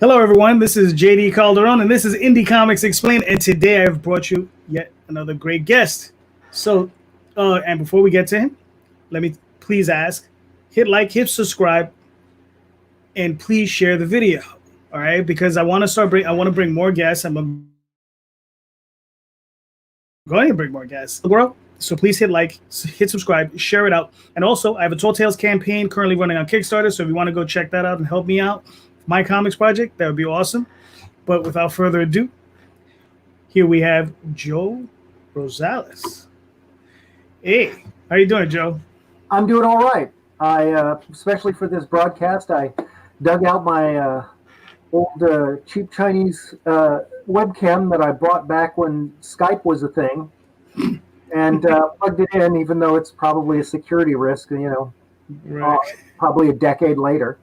Hello, everyone. This is JD Calderon, and this is Indie Comics Explained. And today I've brought you yet another great guest. And before we get to him, let me please ask: hit like, hit subscribe, and please share the video. All right, because I want to bring more guests. I'm going to bring more guests. So please hit like, hit subscribe, share it out. And also, I have a Tall Tales campaign currently running on Kickstarter. So if you want to go check that out and help me out, my comics project, that would be awesome. But without further ado, here we have Joe Rosales. Hey, how you doing, Joe? I'm doing all right. Especially for this broadcast, I dug out my old cheap Chinese webcam that I bought back when Skype was a thing, and plugged it in, even though it's probably a security risk, Right. Probably a decade later.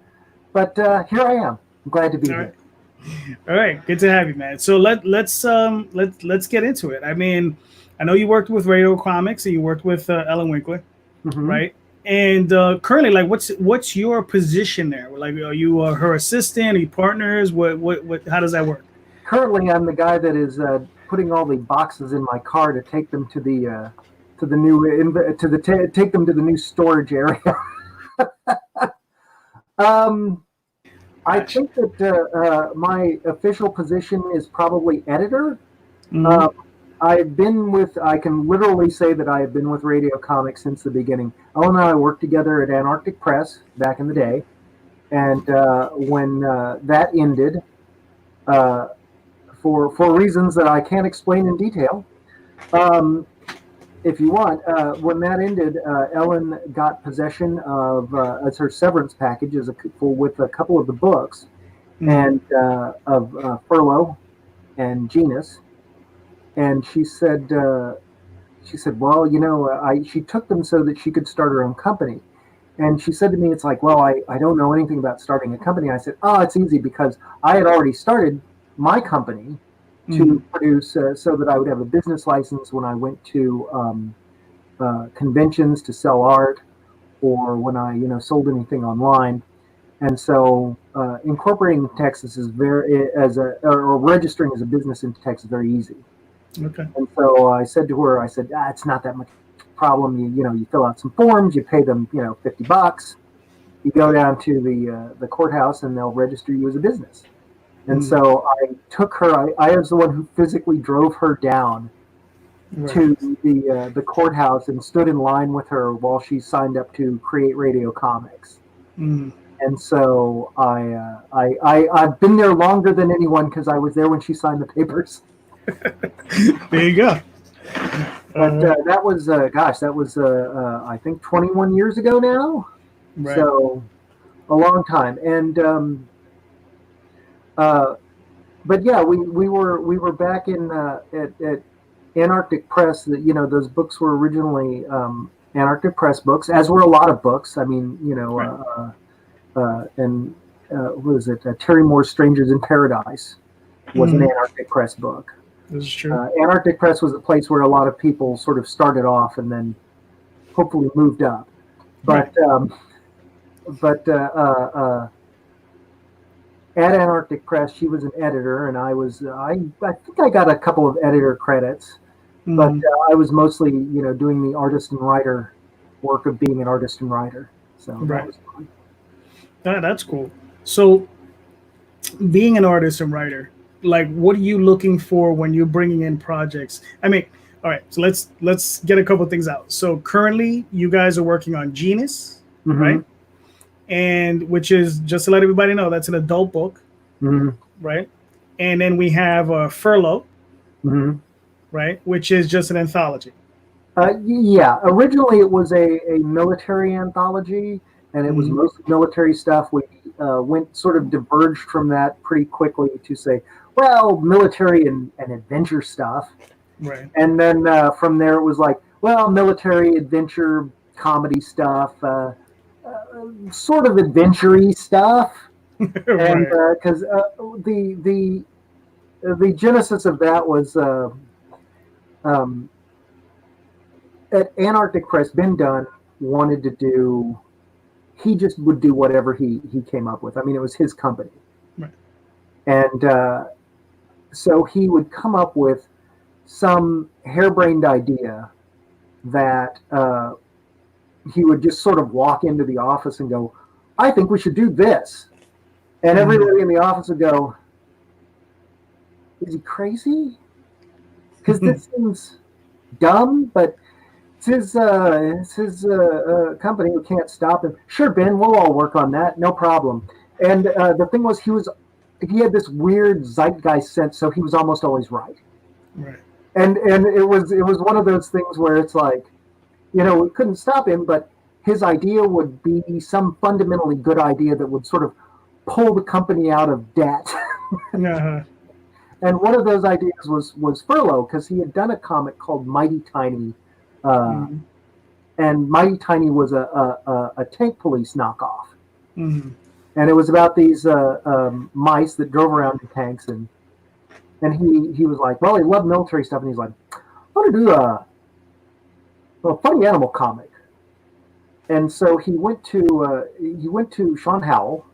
But here I am. I'm glad to be here. All right, good to have you, man. So let's get into it. I mean, I know you worked with Radio Comics and you worked with Ellen Winkler, right? And currently, like, what's your position there? Like, are you her assistant? Are you partners? What? How does that work? Currently, I'm the guy that is putting all the boxes in my car to take them to the take them to the new storage area. I think that my official position is probably editor. I can literally say that I have been with Radio Comics since the beginning. Ellen and I worked together at Antarctic Press back in the day. And when that ended, for reasons that I can't explain in detail, if you want, when that ended, Ellen got possession of as her severance package with a couple of the books, and of Furlough and Genus, and she said, well, she took them so that she could start her own company, and she said to me, it's like, well, I don't know anything about starting a company. I said, oh, it's easy because I had already started my company to produce so that I would have a business license when I went to conventions to sell art, or when I sold anything online. And so incorporating in Texas is or registering as a business in Texas is very easy. Okay. And so I said to her, it's not that much problem. You fill out some forms, you pay them $50. You go down to the courthouse and they'll register you as a business. And so I took her. I was the one who physically drove her down to the courthouse and stood in line with her while she signed up to create Radio Comics. And so I've been there longer than anyone because I was there when she signed the papers. There you go. But that was I think 21 years ago now. Right. So a long time. And but yeah, we were back in at Antarctic Press. That those books were originally Antarctic Press books, as were a lot of books. I mean, and what was it? Terry Moore's Strangers in Paradise was an Antarctic Press book. This is true. Antarctic Press was a place where a lot of people sort of started off and then hopefully moved up. But at Antarctic Press, she was an editor, and I think I got a couple of editor credits, but I was mostly, doing the artist and writer work of being an artist and writer. So that was fun. That's cool. So being an artist and writer, like, what are you looking for when you're bringing in projects? I mean, all right, so let's get a couple of things out. So currently you guys are working on Genus, right? And which is, just to let everybody know, that's an adult book, right? And then we have Furlough, right, which is just an anthology. Yeah, originally it was a military anthology, and it was mostly military stuff. We went sort of diverged from that pretty quickly to say, well, military and adventure stuff. Right. And then from there it was like, well, military, adventure, comedy stuff, sort of adventure-y stuff. And because the genesis of that was at Antarctic Press, Ben Dunn wanted to do, he just would do whatever he came up with. I mean, it was his company. Right. And so he would come up with some harebrained idea that he would just sort of walk into the office and go, I think we should do this. And everybody in the office would go, is he crazy? Because this seems dumb, but it's his company who can't stop him. Sure, Ben, we'll all work on that. No problem. And the thing was, he had this weird zeitgeist sense, so he was almost always right. Right. And it was one of those things where it's like, we couldn't stop him, but his idea would be some fundamentally good idea that would sort of pull the company out of debt. Uh-huh. And one of those ideas was furlough, because he had done a comic called Mighty Tiny, and Mighty Tiny was a tank police knockoff, and it was about these mice that drove around in tanks, and he was like, well, he loved military stuff, and he's like, I want to do a funny animal comic. And so he went to Sean Howell,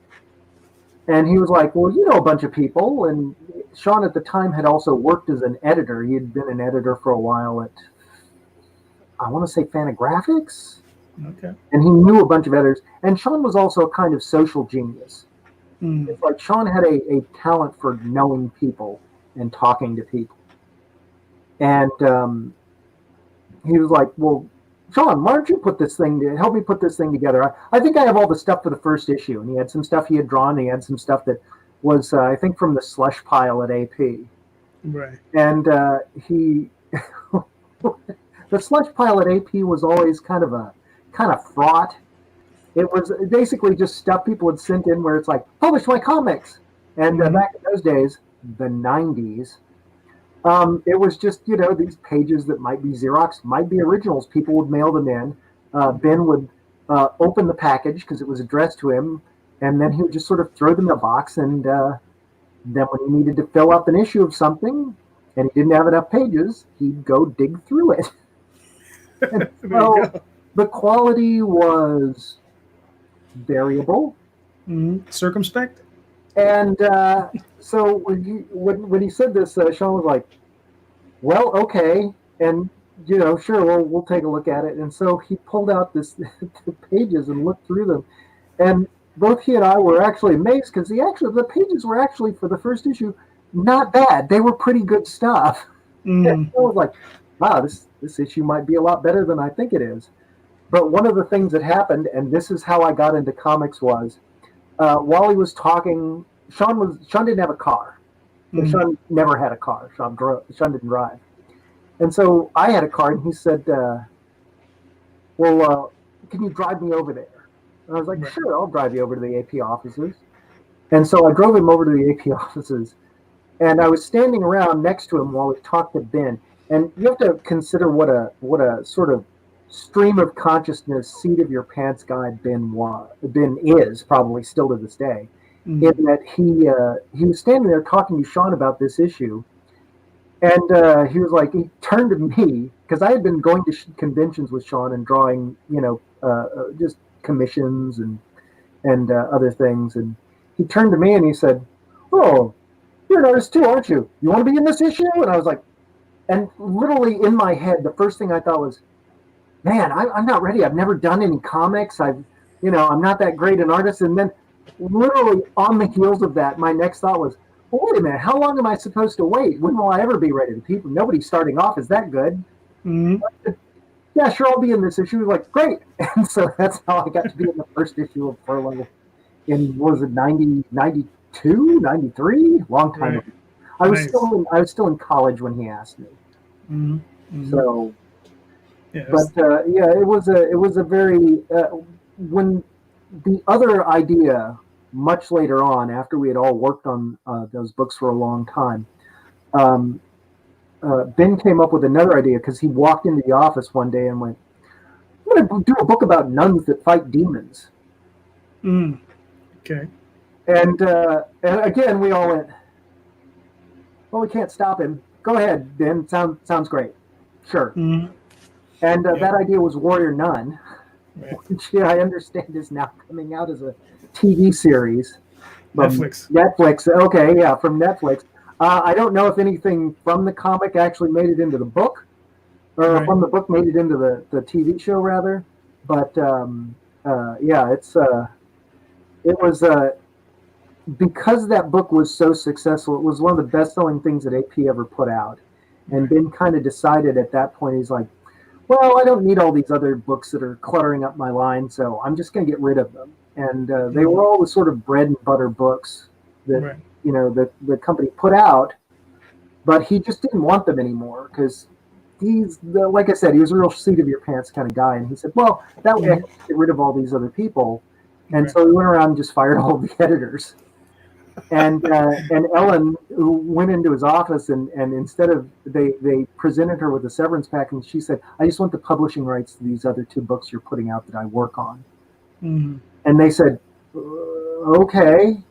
and he was like, well, you know a bunch of people. And Sean at the time had also worked as an editor. He had been an editor for a while at, I want to say, Fantagraphics. Okay. And he knew a bunch of editors. And Sean was also a kind of social genius. It's like Sean had a talent for knowing people and talking to people. And he was like, well, Sean, why don't you help me put this thing together? I think I have all the stuff for the first issue. And he had some stuff he had drawn. He had some stuff that was, I think, from the slush pile at AP. Right. And the slush pile at AP was always kind of fraught. It was basically just stuff people had sent in where it's like, publish my comics. And back in those days, the 90s, it was just, these pages that might be Xerox, might be originals. People would mail them in. Ben would open the package because it was addressed to him, and then he would just sort of throw them in a box. And then when he needed to fill up an issue of something and he didn't have enough pages, he'd go dig through it. And so the quality was variable. Circumspect. And so when he said this, Sean was like, well, okay. And, sure, we'll take a look at it. And so he pulled out the pages and looked through them. And both he and I were actually amazed because the pages were actually, for the first issue, not bad. They were pretty good stuff. And I was like, wow, this issue might be a lot better than I think it is. But one of the things that happened, and this is how I got into comics, was while he was talking, Sean didn't have a car. Sean never had a car. Sean didn't drive. And so I had a car, and he said, well, can you drive me over there? And I was like, sure, I'll drive you over to the AP offices. And so I drove him over to the AP offices, and I was standing around next to him while we talked to Ben. And you have to consider what a sort of stream of consciousness, seat of your pants guy Ben is, probably still to this day, in that he was standing there talking to Sean about this issue, and he was like, he turned to me, because I had been going to conventions with Sean and drawing, just commissions and other things, and he turned to me and he said, oh, you're an artist too, aren't you? You want to be in this issue? And I was like, and literally in my head, the first thing I thought was, man, I'm not ready. I've never done any comics. I'm not that great an artist. And then literally on the heels of that, my next thought was, well, wait a minute, how long am I supposed to wait? When will I ever be ready? Nobody's starting off is that good. Yeah, sure, I'll be in this issue. He was like, great. And so that's how I got to be in the first issue of Furlough in, what was it, 92, 93? Long time ago. I was still in college when he asked me. So, yes. But it was a very when the other idea much later on, after we had all worked on those books for a long time, Ben came up with another idea because he walked into the office one day and went, I'm going to do a book about nuns that fight demons. Okay. And again, we all went, well, we can't stop him. Go ahead, Ben. Sounds great. Sure. And that idea was Warrior Nun, which I understand is now coming out as a TV series. from Netflix. Netflix. Okay, yeah, from Netflix. I don't know if anything from the comic actually made it into the book, or Right. from the book made it into the TV show rather. But yeah, it was because that book was so successful. It was one of the best-selling things that AP ever put out, and Ben kind of decided at that point, he's like, well, I don't need all these other books that are cluttering up my line, so I'm just going to get rid of them. And they were all the sort of bread and butter books that Right. the company put out, but he just didn't want them anymore because like I said, he was a real seat of your pants kind of guy, and he said, well, that way I can get rid of all these other people. And so he went around and just fired all the editors. And Ellen went into his office, and instead of they presented her with a severance pack, and she said, I just want the publishing rights to these other 2 books you're putting out that I work on. Mm-hmm. And they said, okay.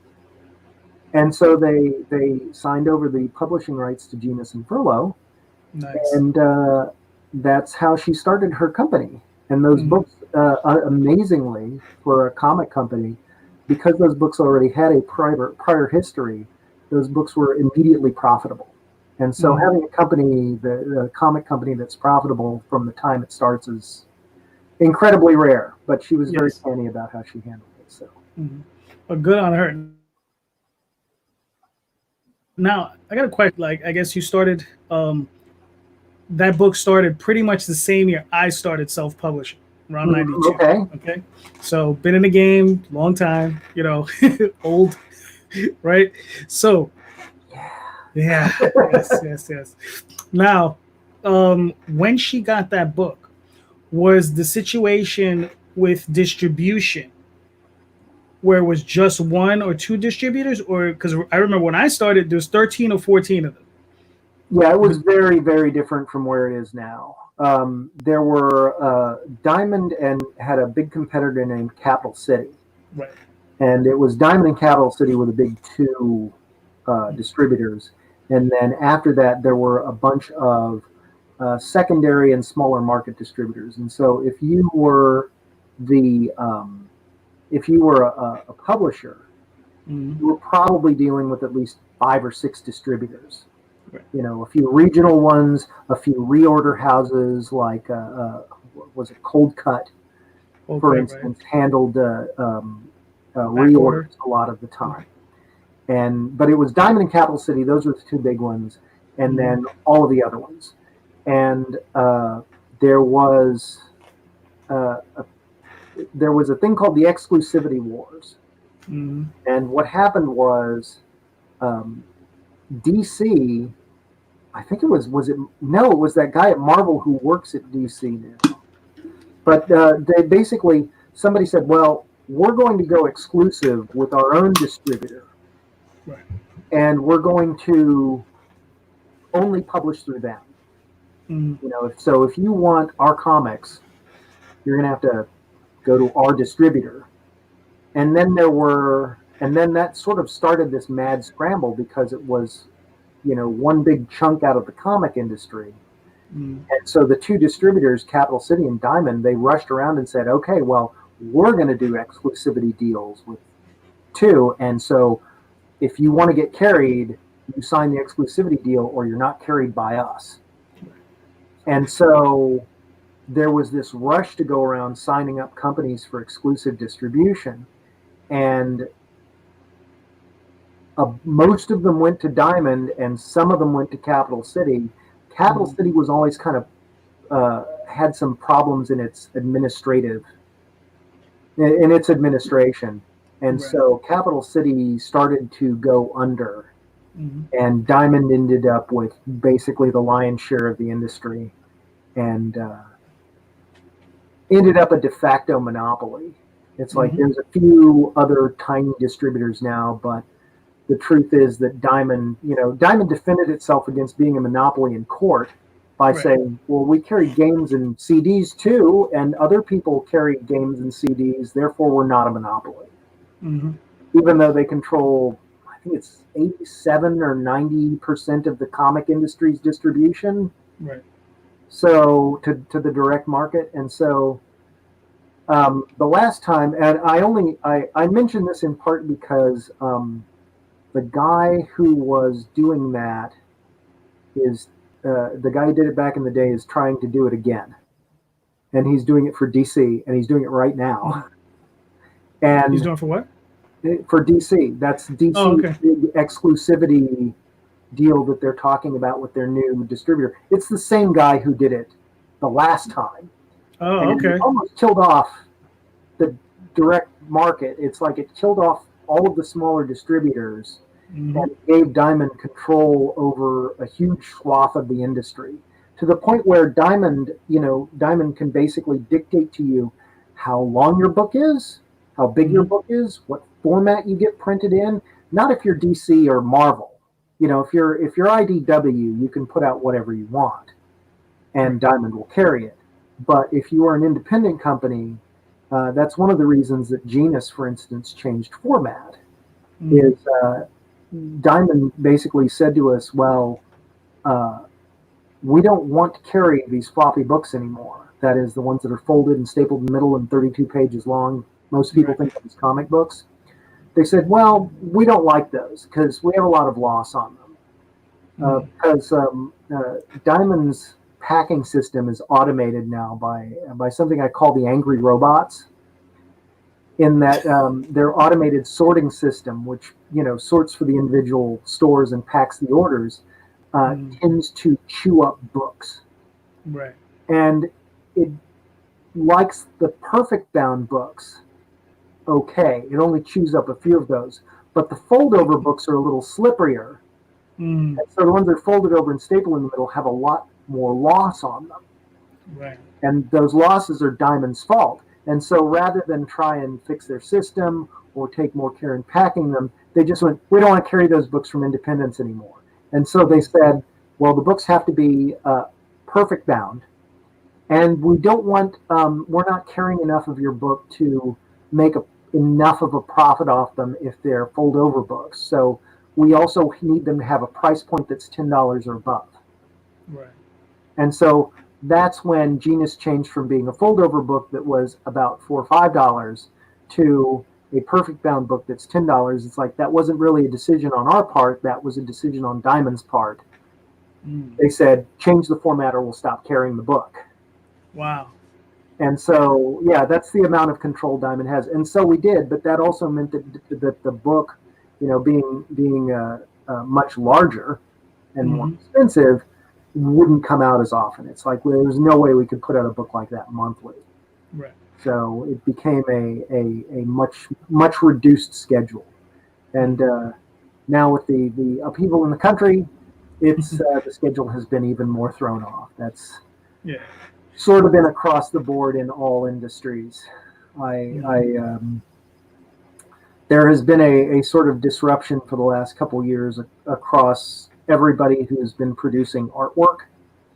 And so they signed over the publishing rights to Genus and Furlough. Nice. And that's how she started her company. And those books, amazingly, for a comic company, because those books already had a prior history, those books were immediately profitable. And so having a company, the comic company that's profitable from the time it starts is incredibly rare. But she was very canny about how she handled it. So, But good on her. Now, I got a question. Like, I guess you started, that book started pretty much the same year I started self-publishing, around 92. Okay. So, been in the game, long time, old, right? So, yeah, yes. Now, when she got that book, was the situation with distribution where it was just 1 or 2 distributors, or because I remember when I started, there's 13 or 14 of them. Yeah, it was very, very different from where it is now. There were Diamond and had a big competitor named Capital City. Right. And it was Diamond and Capital City were the big 2 distributors. And then after that, there were a bunch of secondary and smaller market distributors. And so if you were a publisher, you were probably dealing with at least 5 or 6 distributors. Right. A few regional ones, a few reorder houses, like was it Cold Cut, for instance, handled reorders a lot of the time. But it was Diamond and Capital City; those were the 2 big ones, and then all of the other ones. And there was a thing called the Exclusivity Wars. And what happened was DC, I think it was that guy at Marvel who works at DC now. But they basically, somebody said, well, we're going to go exclusive with our own distributor. Right. And we're going to only publish through them. So if you want our comics, you're going to have to go to our distributor. And then that sort of started this mad scramble because it was, one big chunk out of the comic industry. And so the 2 distributors, Capital City and Diamond, they rushed around and said, okay, well, we're going to do exclusivity deals with 2. And so if you want to get carried, you sign the exclusivity deal or you're not carried by us. And so there was this rush to go around signing up companies for exclusive distribution. And most of them went to Diamond and some of them went to Capital City. Capital City was always kind of had some problems in its administration. And so Capital City started to go under. And Diamond ended up with basically the lion's share of the industry and ended up a de facto monopoly. It's like there's a few other tiny distributors now, but the truth is that Diamond defended itself against being a monopoly in court by saying, well, we carry games and CDs too, and other people carry games and CDs, therefore we're not a monopoly. Even though they control, I think it's 87 or 90% of the comic industry's distribution. Right. So to the direct market. And so The last time, and I mentioned this in part because the guy who was doing that is the guy who did it back in the day is trying to do it again, and he's doing it for DC, and he's doing it right now. And He's doing for what? For DC, that's DC's okay. big exclusivity deal that they're talking about with their new distributor. It's the same guy who did it the last time. Oh, and okay. It almost killed off the direct market. It's like it killed off all of the smaller distributors and gave Diamond control over a huge swath of the industry, to the point where Diamond can basically dictate to you how long your book is, how big your book is, what format you get printed in. Not if you're DC or Marvel. If you're IDW, you can put out whatever you want, and Diamond will carry it. But if you are an independent company, that's one of the reasons that Genus, for instance, changed format. Is Diamond basically said to us, well, we don't want to carry these floppy books anymore. That is, the ones that are folded and stapled in the middle and 32 pages long. Most people think of as comic books. They said, well, we don't like those because we have a lot of loss on them. Because Diamond's packing system is automated now by something I call the angry robots, in that their automated sorting system, which sorts for the individual stores and packs the orders, tends to chew up books. Right. And it likes the perfect bound books. Okay, it only chews up a few of those, but the fold over books are a little slipperier. And so the ones that are folded over and stapled in the middle have a lot more loss on them. Right. And those losses are Diamond's fault. And so rather than try and fix their system or take more care in packing them, they just went, we don't want to carry those books from independents anymore. And so they said, well, the books have to be perfect bound, and we don't want, we're not carrying enough of your book to make enough of a profit off them if they're fold over books. So we also need them to have a price point that's $10 or above. Right. And so that's when Genus changed from being a fold over book that was about $4 or $5 to a perfect bound book that's $10. It's like, that wasn't really a decision on our part. That was a decision on Diamond's part. They said, change the format or we'll stop carrying the book. Wow. And so, yeah, that's the amount of control Diamond has. And so we did, but that also meant that the book, being much larger and more expensive, wouldn't come out as often. It's like, well, there's no way we could put out a book like that monthly. Right. So it became a much reduced schedule. And now with the upheaval in the country, it's the schedule has been even more thrown off. That's sort of been across the board in all industries. There has been a sort of disruption for the last couple of years across everybody who's been producing artwork.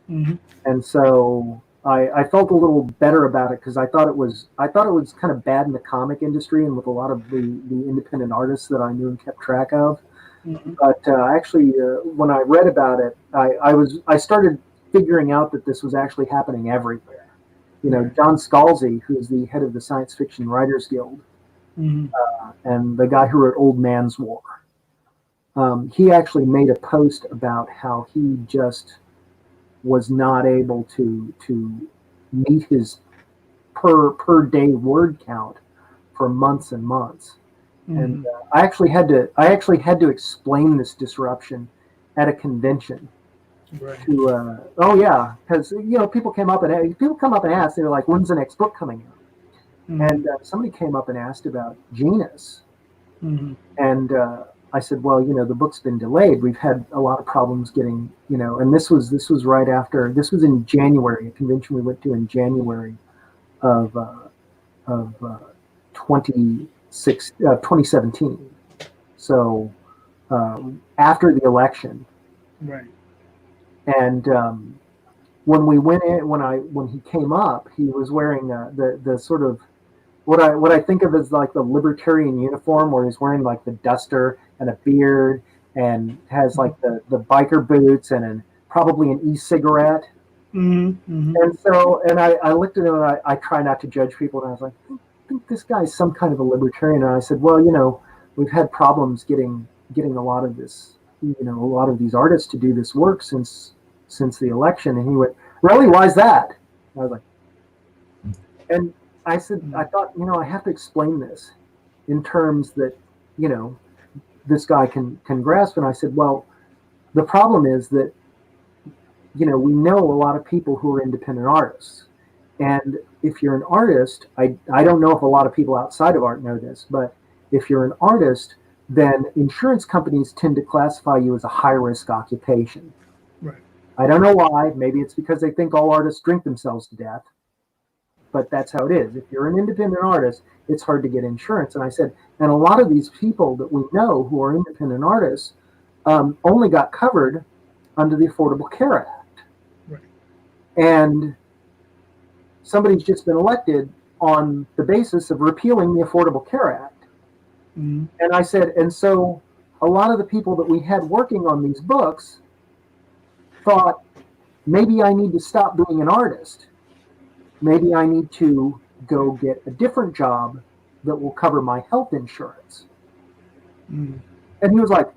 And so I felt a little better about it, because I thought it was kind of bad in the comic industry and with a lot of the independent artists that I knew and kept track of. But actually, when I read about it, I started figuring out that this was actually happening everywhere. John Scalzi, who's the head of the Science Fiction Writers Guild, and the guy who wrote Old Man's War, he actually made a post about how he just was not able to meet his per day word count for months and months. And I actually had to explain this disruption at a convention. Right. To because people come up and ask, they were like, when's the next book coming out? And somebody came up and asked about Genus, and I said, well, the book's been delayed. We've had a lot of problems getting, and this was right after, this was in January, a convention we went to in January of 2017. So after the election. Right. And when we went in, when he came up, he was wearing the sort of what I think of as like the libertarian uniform, where he's wearing like the duster and a beard and has like the biker boots and probably an e-cigarette. And so, and I looked at him, and I try not to judge people, and I was like, I think this guy's some kind of a libertarian. And I said, well, we've had problems getting a lot of this, a lot of these artists to do this work since the election. And he went, really? Why is that? And I was like, and I said, I thought, I have to explain this in terms that, this guy can grasp. And I said, well, the problem is that, we know a lot of people who are independent artists. And if you're an artist, I don't know if a lot of people outside of art know this, but if you're an artist, then insurance companies tend to classify you as a high-risk occupation. Right. I don't know why. Maybe it's because they think all artists drink themselves to death. But that's how it is. If you're an independent artist, it's hard to get insurance. And I said, and a lot of these people that we know who are independent artists only got covered under the Affordable Care Act. Right. And somebody's just been elected on the basis of repealing the Affordable Care Act. And I said, and so a lot of the people that we had working on these books thought, maybe I need to stop being an artist. Maybe I need to go get a different job that will cover my health insurance. And he was like,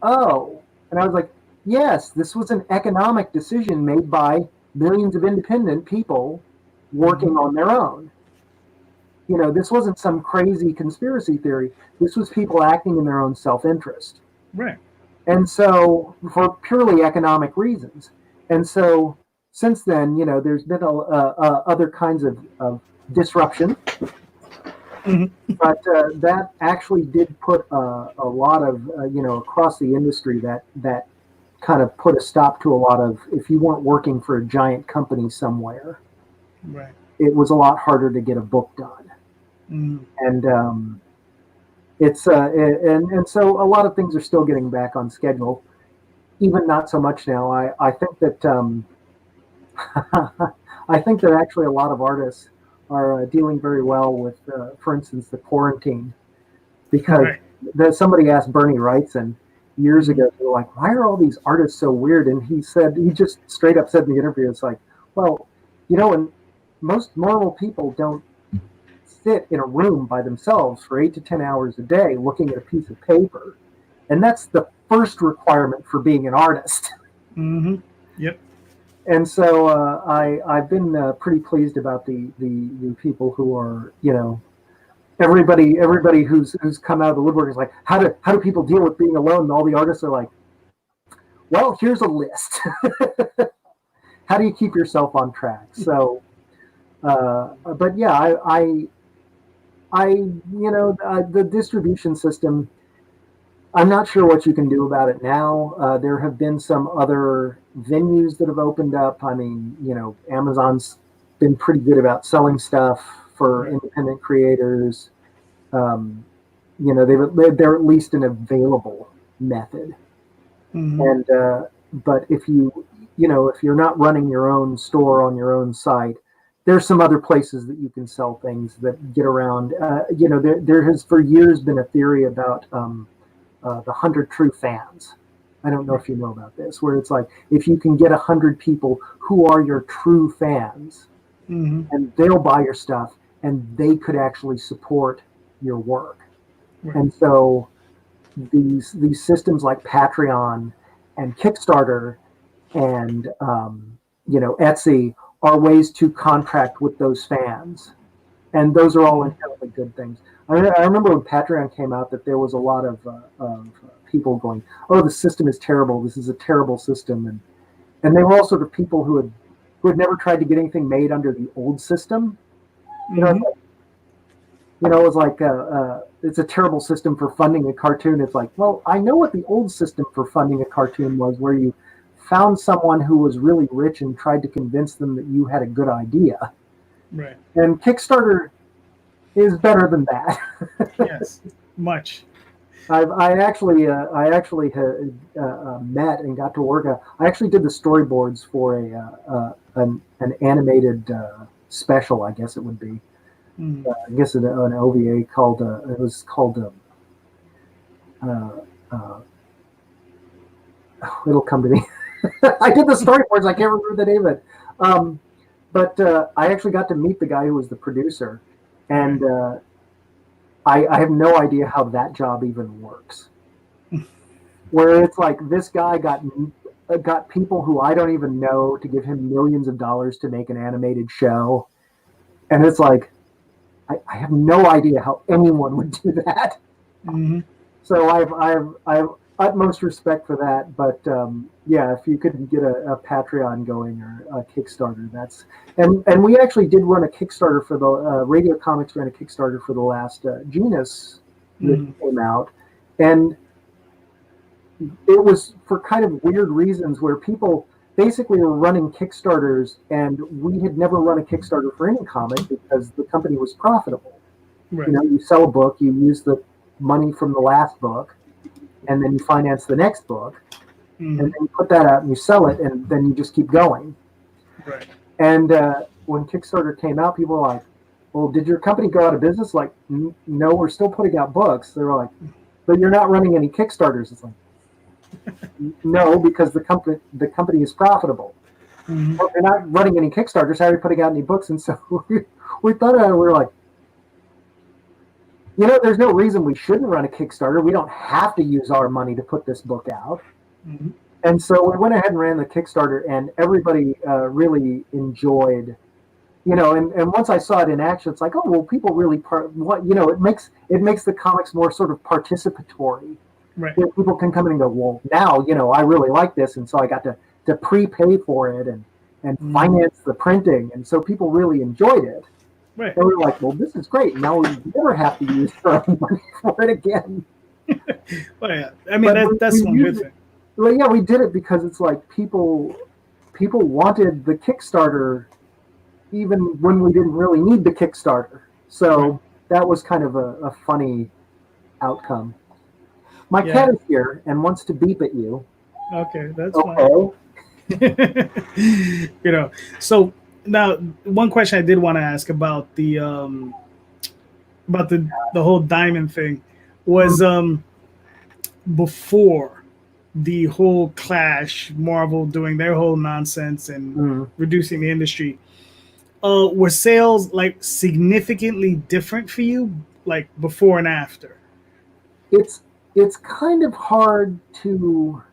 oh. And I was like, yes, this was an economic decision made by millions of independent people working on their own. This wasn't some crazy conspiracy theory. This was people acting in their own self-interest. Right. And so, for purely economic reasons. And so, since then, there's been other kinds of disruption. But that actually did put a lot of, across the industry, that kind of put a stop to a lot of, if you weren't working for a giant company somewhere, right, it was a lot harder to get a book done. And it's and so a lot of things are still getting back on schedule, even not so much now. I think that I think that actually a lot of artists are dealing very well with, for instance, the quarantine, because somebody asked Bernie Wrightson years ago, they were like, why are all these artists so weird? And he just straight up said in the interview, it's like, well, and most normal people don't sit in a room by themselves for 8 to 10 hours a day looking at a piece of paper. And that's the first requirement for being an artist. Yep. And so I've been pretty pleased about the people who are, everybody who's come out of the woodwork is like, how do people deal with being alone? And all the artists are like, well, here's a list. How do you keep yourself on track? So, but yeah, the distribution system, I'm not sure what you can do about it now. There have been some other venues that have opened up. I mean, Amazon's been pretty good about selling stuff for independent creators. They're at least an available method. And but if if you're not running your own store on your own site, there's some other places that you can sell things that get around. There has for years been a theory about the 100 true fans. I don't know if you know about this, where it's like, if you can get 100 people who are your true fans, and they'll buy your stuff, and they could actually support your work. And so these systems like Patreon and Kickstarter and Etsy are ways to contract with those fans, and those are all inherently good things. I remember when Patreon came out that there was a lot of people going, "Oh, the system is terrible. This is a terrible system," and they were all sort of people who had never tried to get anything made under the old system. It was like it's a terrible system for funding a cartoon. It's like, well, I know what the old system for funding a cartoon was, where you found someone who was really rich and tried to convince them that you had a good idea. Right. And Kickstarter is better than that. Yes, much. I actually met and got to work. I actually did the storyboards for an animated special, I guess it would be. I guess an OVA called it was called it'll come to me. I did the storyboards. I can't remember the name of it. But I actually got to meet the guy who was the producer, and I have no idea how that job even works. Where it's like this guy got people who I don't even know to give him millions of dollars to make an animated show, and it's like I have no idea how anyone would do that. Mm-hmm. So I have utmost respect for that. But yeah, if you could get a Patreon going or a Kickstarter, that's and we actually did run a Kickstarter for the Radio Comics ran a Kickstarter for the last Genus that came out, and it was for kind of weird reasons where people basically were running Kickstarters, and we had never run a Kickstarter for any comic because the company was profitable. Right. You know, you sell a book, you use the money from the last book, and then you finance the next book, and then you put that out and you sell it, and then you just keep going. Right. And when Kickstarter came out, people were like, well, did your company go out of business? Like, no, we're still putting out books. They were like, but you're not running any Kickstarters. It's like, no, because the company is profitable. Well, they're not running any Kickstarters. How are you putting out any books? And so we thought we were like, you know, there's no reason we shouldn't run a Kickstarter. We don't have to use our money to put this book out. And so we went ahead and ran the Kickstarter, and everybody really enjoyed, you know, and once I saw it in action, it's like, oh, well, people really it makes the comics more sort of participatory. Right. Where people can come in and go, well, now, you know, I really like this, and so I got to prepay for it and finance the printing, and so people really enjoyed it. Right. And we were like, well, this is great. Now we never have to use our own money for it again. Well, yeah. I mean, that's one good thing. Well, yeah, we did it because it's like people wanted the Kickstarter even when we didn't really need the Kickstarter. So that was kind of a funny outcome. My cat is here and wants to beep at you. Okay, that's fine. You know, so now one question I did want to ask about the whole diamond thing was before the whole clash, Marvel doing their whole nonsense and reducing the industry. Were sales like significantly different for you, like before and after? It's kind of hard to,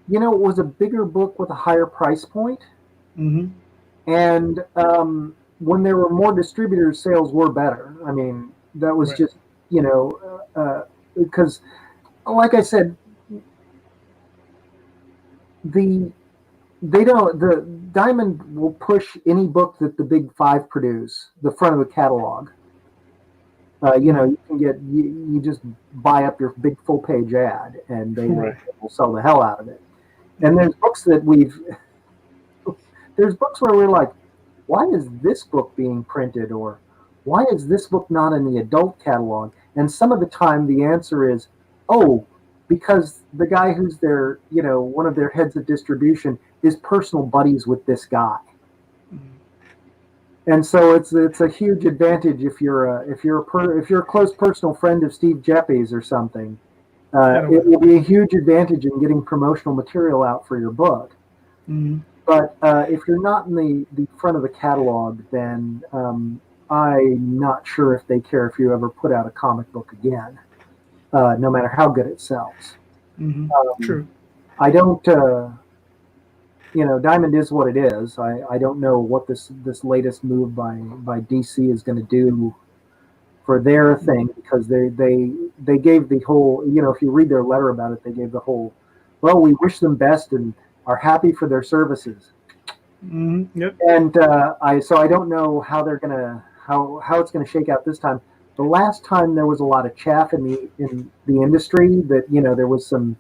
you know, it was a bigger book with a higher price point. And when there were more distributors, sales were better. I mean, that was just, you know, because, like I said, the Diamond will push any book that the big five produce, the front of the catalog. You know, you can get you just buy up your big full page ad, and they will sell the hell out of it. And there's books that there's books where we're like, why is this book being printed, or why is this book not in the adult catalog? And some of the time the answer is, oh, because the guy who's their, you know, one of their heads of distribution is personal buddies with this guy. And so it's a huge advantage if you're a close personal friend of Steve Jeppe's or something. It will be a huge advantage in getting promotional material out for your book. But if you're not in the front of the catalog, then I'm not sure if they care if you ever put out a comic book again, no matter how good it sells. True. I don't. You know, Diamond is what it is. I don't know what this latest move by DC is going to do for their thing, because they gave the whole, you know, if you read their letter about it, they gave the whole, well, we wish them best and are happy for their services. Yep. And I don't know how they're gonna how it's gonna shake out this time. The last time there was a lot of chaff in the industry that, you know, there was some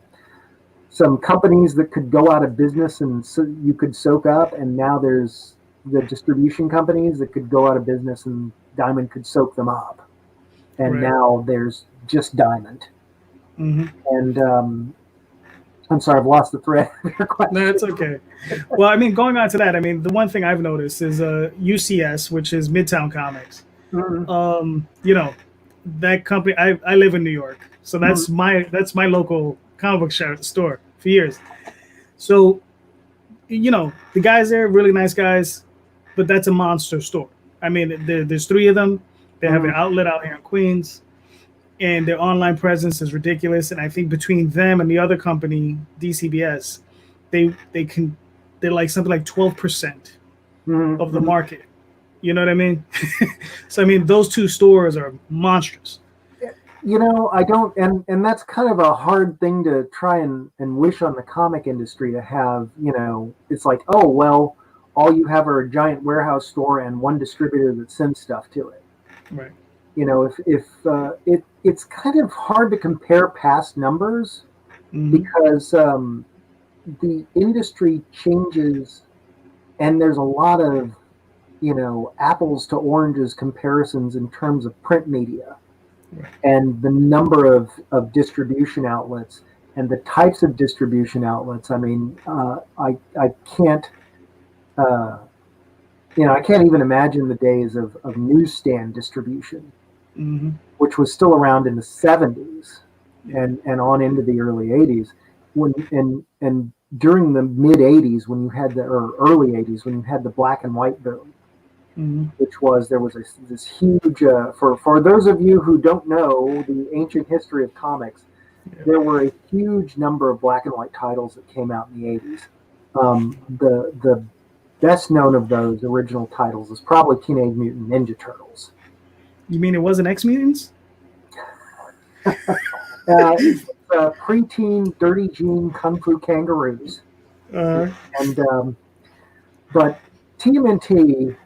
companies that could go out of business and so you could soak up, and now there's the distribution companies that could go out of business and Diamond could soak them up. And now there's just Diamond. And I'm sorry, I've lost the thread of your question. No, it's okay. Well, I mean, going on to that, I mean, the one thing I've noticed is UCS, which is Midtown Comics. You know, that company. I live in New York, so that's my local comic book store for years. So the guys there, really nice guys, but that's a monster store. I mean, there's three of them. They have an outlet out here in Queens, and their online presence is ridiculous. And I think between them and the other company, DCBS, they can they're like something like 12% of the market. You know what I mean? So I mean, those two stores are monstrous. I don't, and that's kind of a hard thing to try and wish on the comic industry to have. It's like, oh well, all you have are a giant warehouse store and one distributor that sends stuff to it. Right. If it's kind of hard to compare past numbers because the industry changes, and there's a lot of apples to oranges comparisons in terms of print media. Right. And the number of distribution outlets and the types of distribution outlets. I mean, I can't, I can't even imagine the days of newsstand distribution, which was still around in the 70s and on into the early 80s. And during the mid 80s, when you had or early 80s, when you had the black and white boom. Which was there was this huge for those of you who don't know the ancient history of comics, there were a huge number of black and white titles that came out in the 80s. The best known of those original titles is probably Teenage Mutant Ninja Turtles. You mean it wasn't X Mutants? Preteen Dirty Jean Kung Fu Kangaroos, but TMNT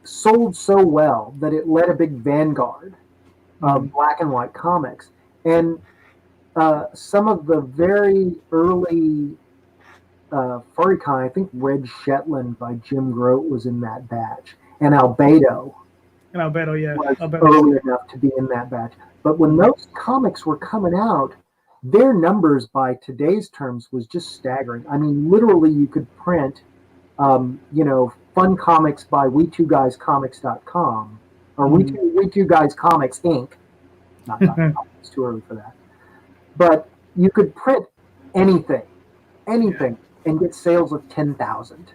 sold so well that it led a big vanguard of black and white comics. And some of the very early furry comics, I think Red Shetland by Jim Grote was in that batch. And Albedo. Was early enough to be in that batch. But when those comics were coming out, their numbers by today's terms was just staggering. I mean, literally you could print, fun comics by we2guyscomics.com or we two guys comics Inc. Not it's too early for that. But you could print anything, and get sales of 10,000.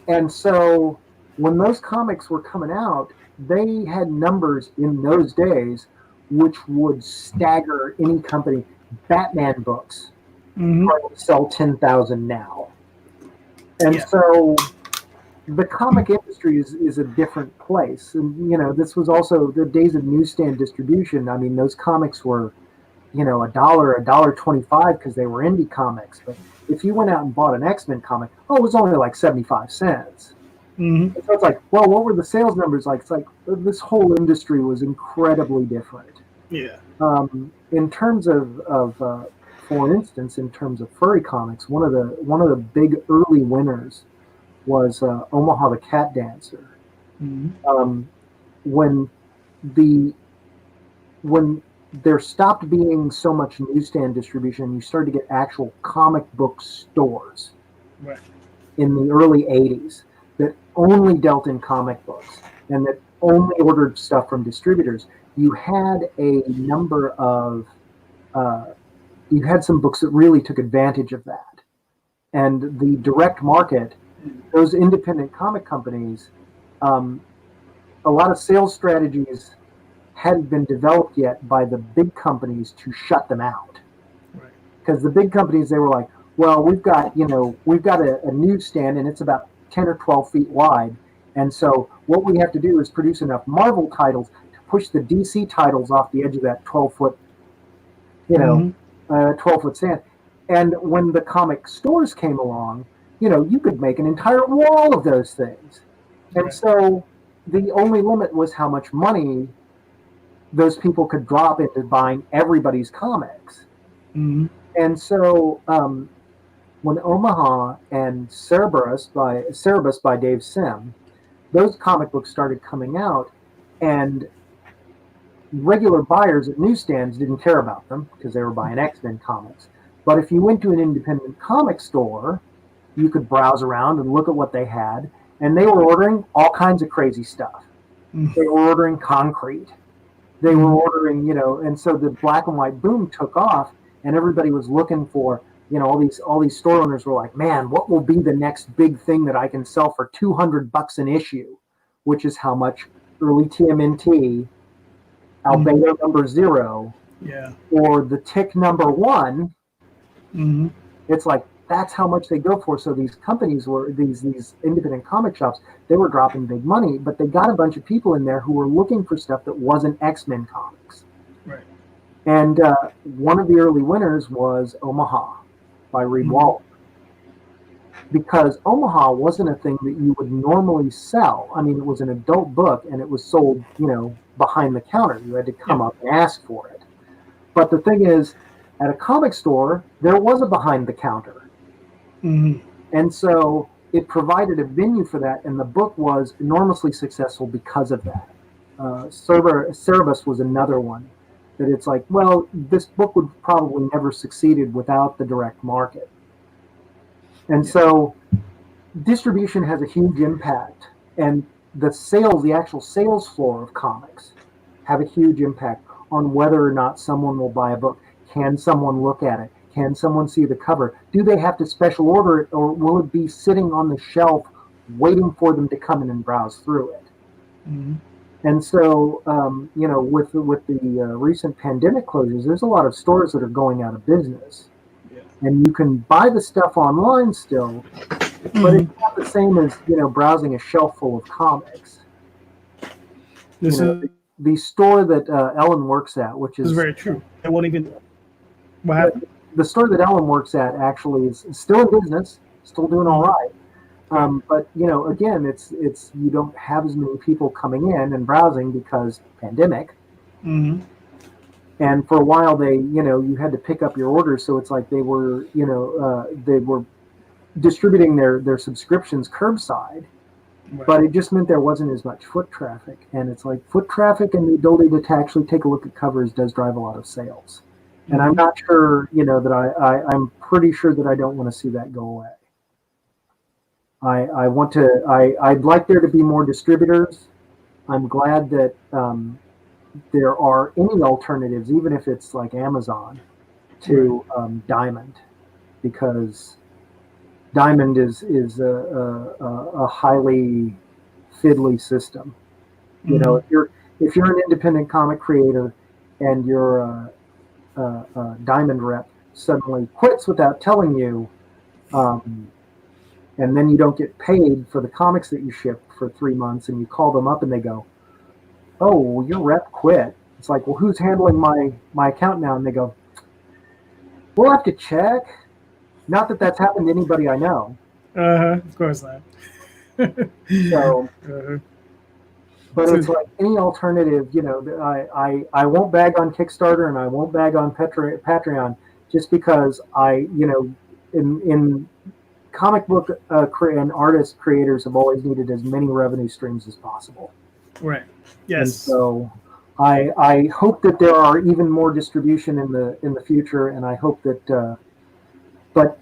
And so when those comics were coming out, they had numbers in those days which would stagger any company. Batman books sell 10,000 now. And so the comic industry is a different place. And, this was also the days of newsstand distribution. I mean, those comics were, $1.25 because they were indie comics. But if you went out and bought an X-Men comic, it was only like 75 cents. So it's like, well, what were the sales numbers like? It's like this whole industry was incredibly different. Yeah. In terms of for instance, in terms of furry comics, one of the big early winners was Omaha the Cat Dancer. When there stopped being so much newsstand distribution, you started to get actual comic book stores in the early 80s that only dealt in comic books and that only ordered stuff from distributors. You had a number of you had some books that really took advantage of that. And the direct market, those independent comic companies, a lot of sales strategies hadn't been developed yet by the big companies to shut them out. Because the big companies, they were like, well, we've got a newsstand and it's about 10 or 12 feet wide. And so what we have to do is produce enough Marvel titles to push the DC titles off the edge of that 12-foot, 12-foot stand. And when the comic stores came along, you could make an entire wall of those things. And so the only limit was how much money those people could drop into buying everybody's comics. And so when Omaha and Cerberus by Dave Sim, those comic books started coming out, and regular buyers at newsstands didn't care about them because they were buying X-Men comics. But if you went to an independent comic store, you could browse around and look at what they had, and they were ordering all kinds of crazy stuff. They were ordering concrete. They were ordering, and so the black and white boom took off, and everybody was looking for all these store owners were like, man, what will be the next big thing that I can sell for $200 an issue, which is how much early TMNT, Albedo number 0, or the Tick number 1. It's like, that's how much they go for. So these companies were these independent comic shops, they were dropping big money, but they got a bunch of people in there who were looking for stuff that wasn't X-Men comics. Right. And one of the early winners was Omaha by Reed Waller, because Omaha wasn't a thing that you would normally sell. I mean, it was an adult book, and it was sold, behind the counter. You had to come up and ask for it. But the thing is, at a comic store, there was a behind the counter. And so it provided a venue for that, and the book was enormously successful because of that. Cerebus was another one that it's like, well, this book would probably never succeeded without the direct market. And so distribution has a huge impact, and the actual sales floor of comics have a huge impact on whether or not someone will buy a book. Can someone look at it? Can someone see the cover? Do they have to special order it, or will it be sitting on the shelf waiting for them to come in and browse through it? And so, with the recent pandemic closures, there's a lot of stores that are going out of business. And you can buy the stuff online still, but it's not the same as, browsing a shelf full of comics. The store that Ellen works at, which is very true. It won't even. What happened? The store that Ellen works at actually is still in business, still doing all right. But again, it's you don't have as many people coming in and browsing because pandemic. And for a while, you had to pick up your orders, so it's like they were distributing their subscriptions curbside. Right. But it just meant there wasn't as much foot traffic, and it's like foot traffic and the ability to actually take a look at covers does drive a lot of sales. And I'm not sure, that I'm pretty sure that I don't want to see that go away. I'd like there to be more distributors. I'm glad that there are any alternatives, even if it's like Amazon, to Diamond, because Diamond is a highly fiddly system. If you're an independent comic creator and you're a Diamond rep suddenly quits without telling you, and then you don't get paid for the comics that you ship for 3 months, and you call them up and they go, "Oh, well, your rep quit." It's like, well, who's handling my account now? And they go, "We'll have to check." Not that that's happened to anybody I know. Of course not. So, but it's like any alternative, I won't bag on Kickstarter and I won't bag on Patreon just because in comic book and artist creators have always needed as many revenue streams as possible. Right. Yes. And so I hope that there are even more distribution in the future, and I hope that but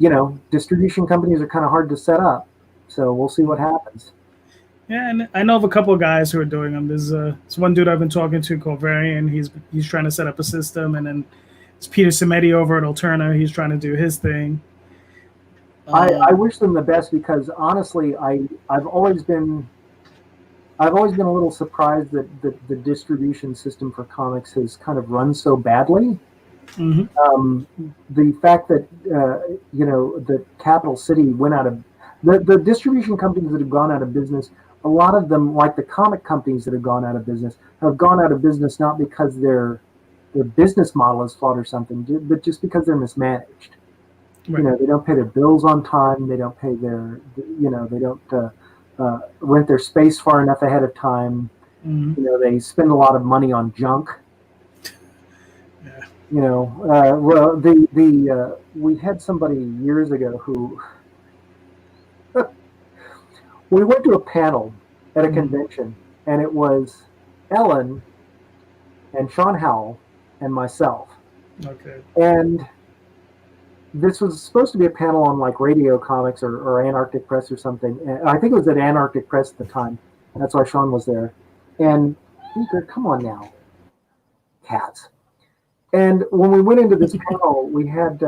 distribution companies are kind of hard to set up, so we'll see what happens. Yeah, and I know of a couple of guys who are doing them. There's one dude I've been talking to called Varian. He's trying to set up a system, and then it's Peter Cimetti over at Alterna. He's trying to do his thing. I wish them the best, because honestly, I've always been a little surprised that the distribution system for comics has kind of run so badly. The fact that the Capital City went out of the distribution companies that have gone out of business. A lot of them, like the comic companies that have gone out of business, have gone out of business not because their business model is flawed or something, but just because they're mismanaged. Right. They don't pay their bills on time. They don't pay they don't rent their space far enough ahead of time. They spend a lot of money on junk. We had somebody years ago who we went to a panel at a convention, and it was Ellen and Sean Howell and myself. Okay. And this was supposed to be a panel on like radio comics or Antarctic Press or something. And I think it was at Antarctic Press at the time. That's why Sean was there. And he said, "Come on now, cats." And when we went into this panel, we had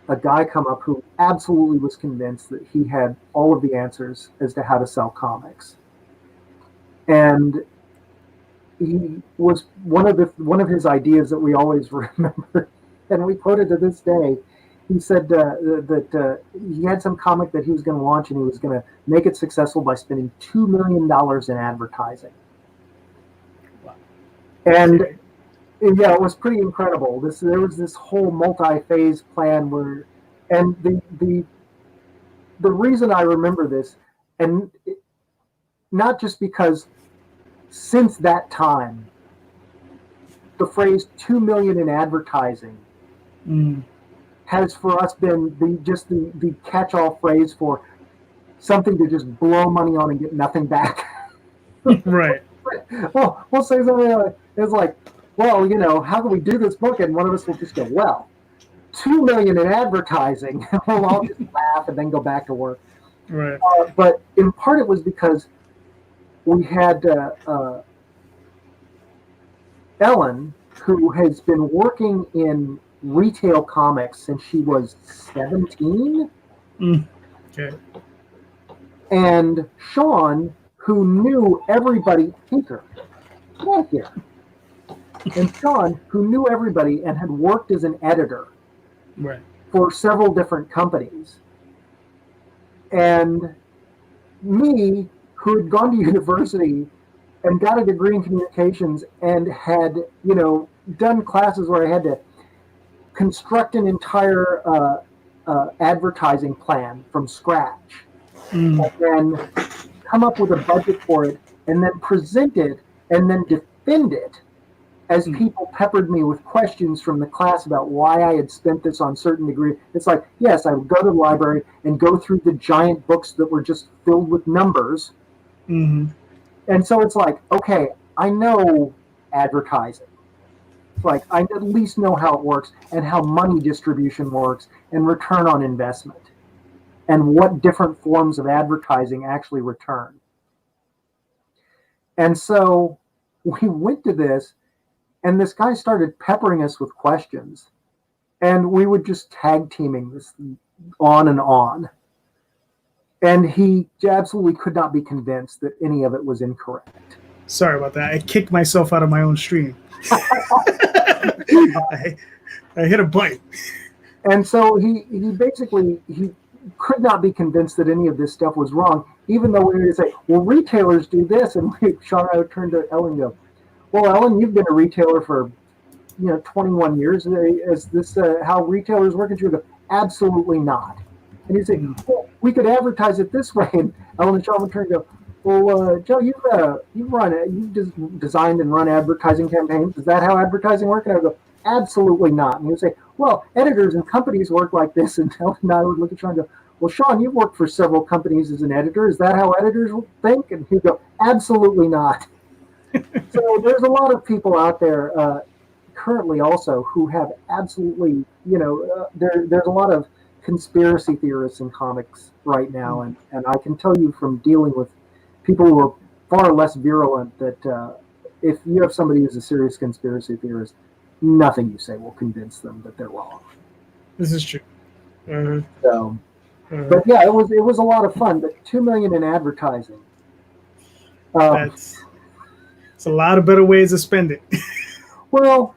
a guy come up who absolutely was convinced that he had all of the answers as to how to sell comics. And he was one of his ideas that we always remember, and we quote it to this day. He said that he had some comic that he was going to launch, and he was going to make it successful by spending $2 million in advertising. And yeah, it was pretty incredible. There was this whole multi-phase plan where, and the reason I remember this, and not just because since that time, the phrase 2 million in advertising has for us been the catch-all phrase for something to just blow money on and get nothing back. Right. Well, we'll say something like, it's like, well, how can we do this book? And one of us will just go, well, 2 million in advertising. We'll all just laugh and then go back to work. Right. But in part it was because we had Ellen, who has been working in retail comics since she was 17. Okay. And Sean, who knew everybody, Tinker, right here. And Sean, who knew everybody and had worked as an editor for several different companies. And me, who had gone to university and got a degree in communications and had, done classes where I had to construct an entire advertising plan from scratch, and then come up with a budget for it, and then present it, and then defend it as people peppered me with questions from the class about why I had spent this on certain degree. It's like, yes, I would go to the library and go through the giant books that were just filled with numbers. And so it's like, okay, I know advertising. It's like, I at least know how it works and how money distribution works and return on investment and what different forms of advertising actually return. And so we went to this, and this guy started peppering us with questions, and we would just tag teaming this on and on. And he absolutely could not be convinced that any of it was incorrect. Sorry about that. I kicked myself out of my own stream. I hit a button. And so he basically could not be convinced that any of this stuff was wrong, even though we were going to say, well, retailers do this. And Sean and I would turn to Ellen and go, well, Ellen, you've been a retailer for 21 years. Is this how retailers work? And she would go, absolutely not. And he'd say, well, we could advertise it this way. And Ellen and Sean would turn and go, well, Joe, you've designed and run advertising campaigns. Is that how advertising works? And I would go, absolutely not. And he would say, well, editors and companies work like this. And Ellen and I would look at Sean and go, well, Sean, you've worked for several companies as an editor. Is that how editors think? And he'd go, absolutely not. So there's a lot of people out there currently also who have absolutely, there's a lot of conspiracy theorists in comics right now. And I can tell you from dealing with people who are far less virulent that if you have somebody who's a serious conspiracy theorist, nothing you say will convince them that they're wrong. This is true. So, but yeah, it was a lot of fun. But 2 million in advertising. It's a lot of better ways to spend it. Well,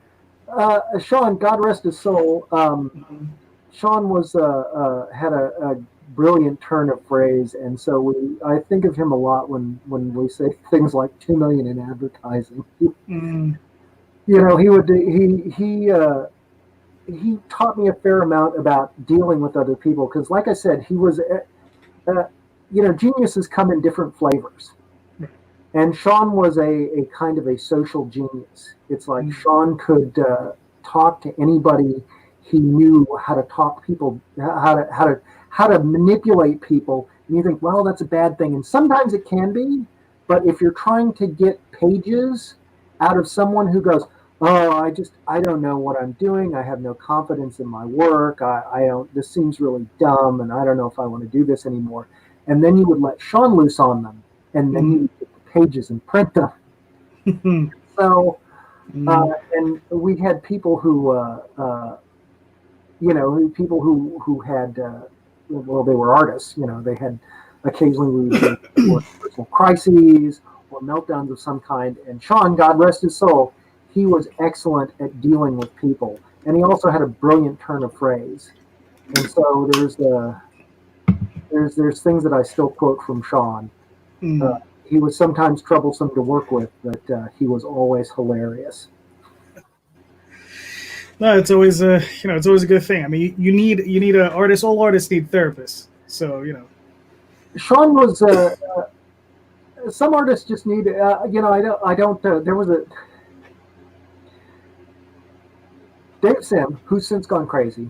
Sean, God rest his soul. Sean was had a brilliant turn of phrase, and so I think of him a lot when we say things like 2 million in advertising. He taught me a fair amount about dealing with other people, because, like I said, he was geniuses come in different flavors. And Sean was a kind of a social genius. It's like Sean could talk to anybody. He knew how to talk people, how to manipulate people. And you think, well, that's a bad thing. And sometimes it can be. But if you're trying to get pages out of someone who goes, oh, I don't know what I'm doing. I have no confidence in my work. This seems really dumb, and I don't know if I want to do this anymore. And then you would let Sean loose on them, and then you would get the pages and print them. So, and we had people who, people who had, well, they were artists. They had occasionally personal crises or meltdowns of some kind. And Sean, God rest his soul, he was excellent at dealing with people, and he also had a brilliant turn of phrase. And so there's things that I still quote from Sean. He was sometimes troublesome to work with, but he was always hilarious. No, it's always it's always a good thing. I mean, you need an artist. All artists need therapists. So Sean was some artists just need I don't there was a Dave Sim, who's since gone crazy.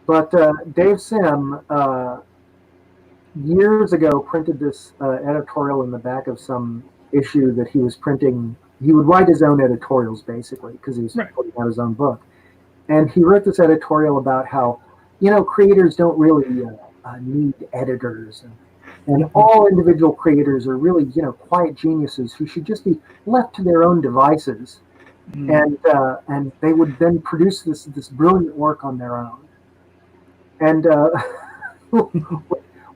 But Dave Sim years ago printed this editorial in the back of some issue that he was printing. He would write his own editorials, basically, because he was putting out his own book. And he wrote this editorial about how, creators don't really need editors. And all individual creators are really, quiet geniuses who should just be left to their own devices. And they would then produce this brilliant work on their own. And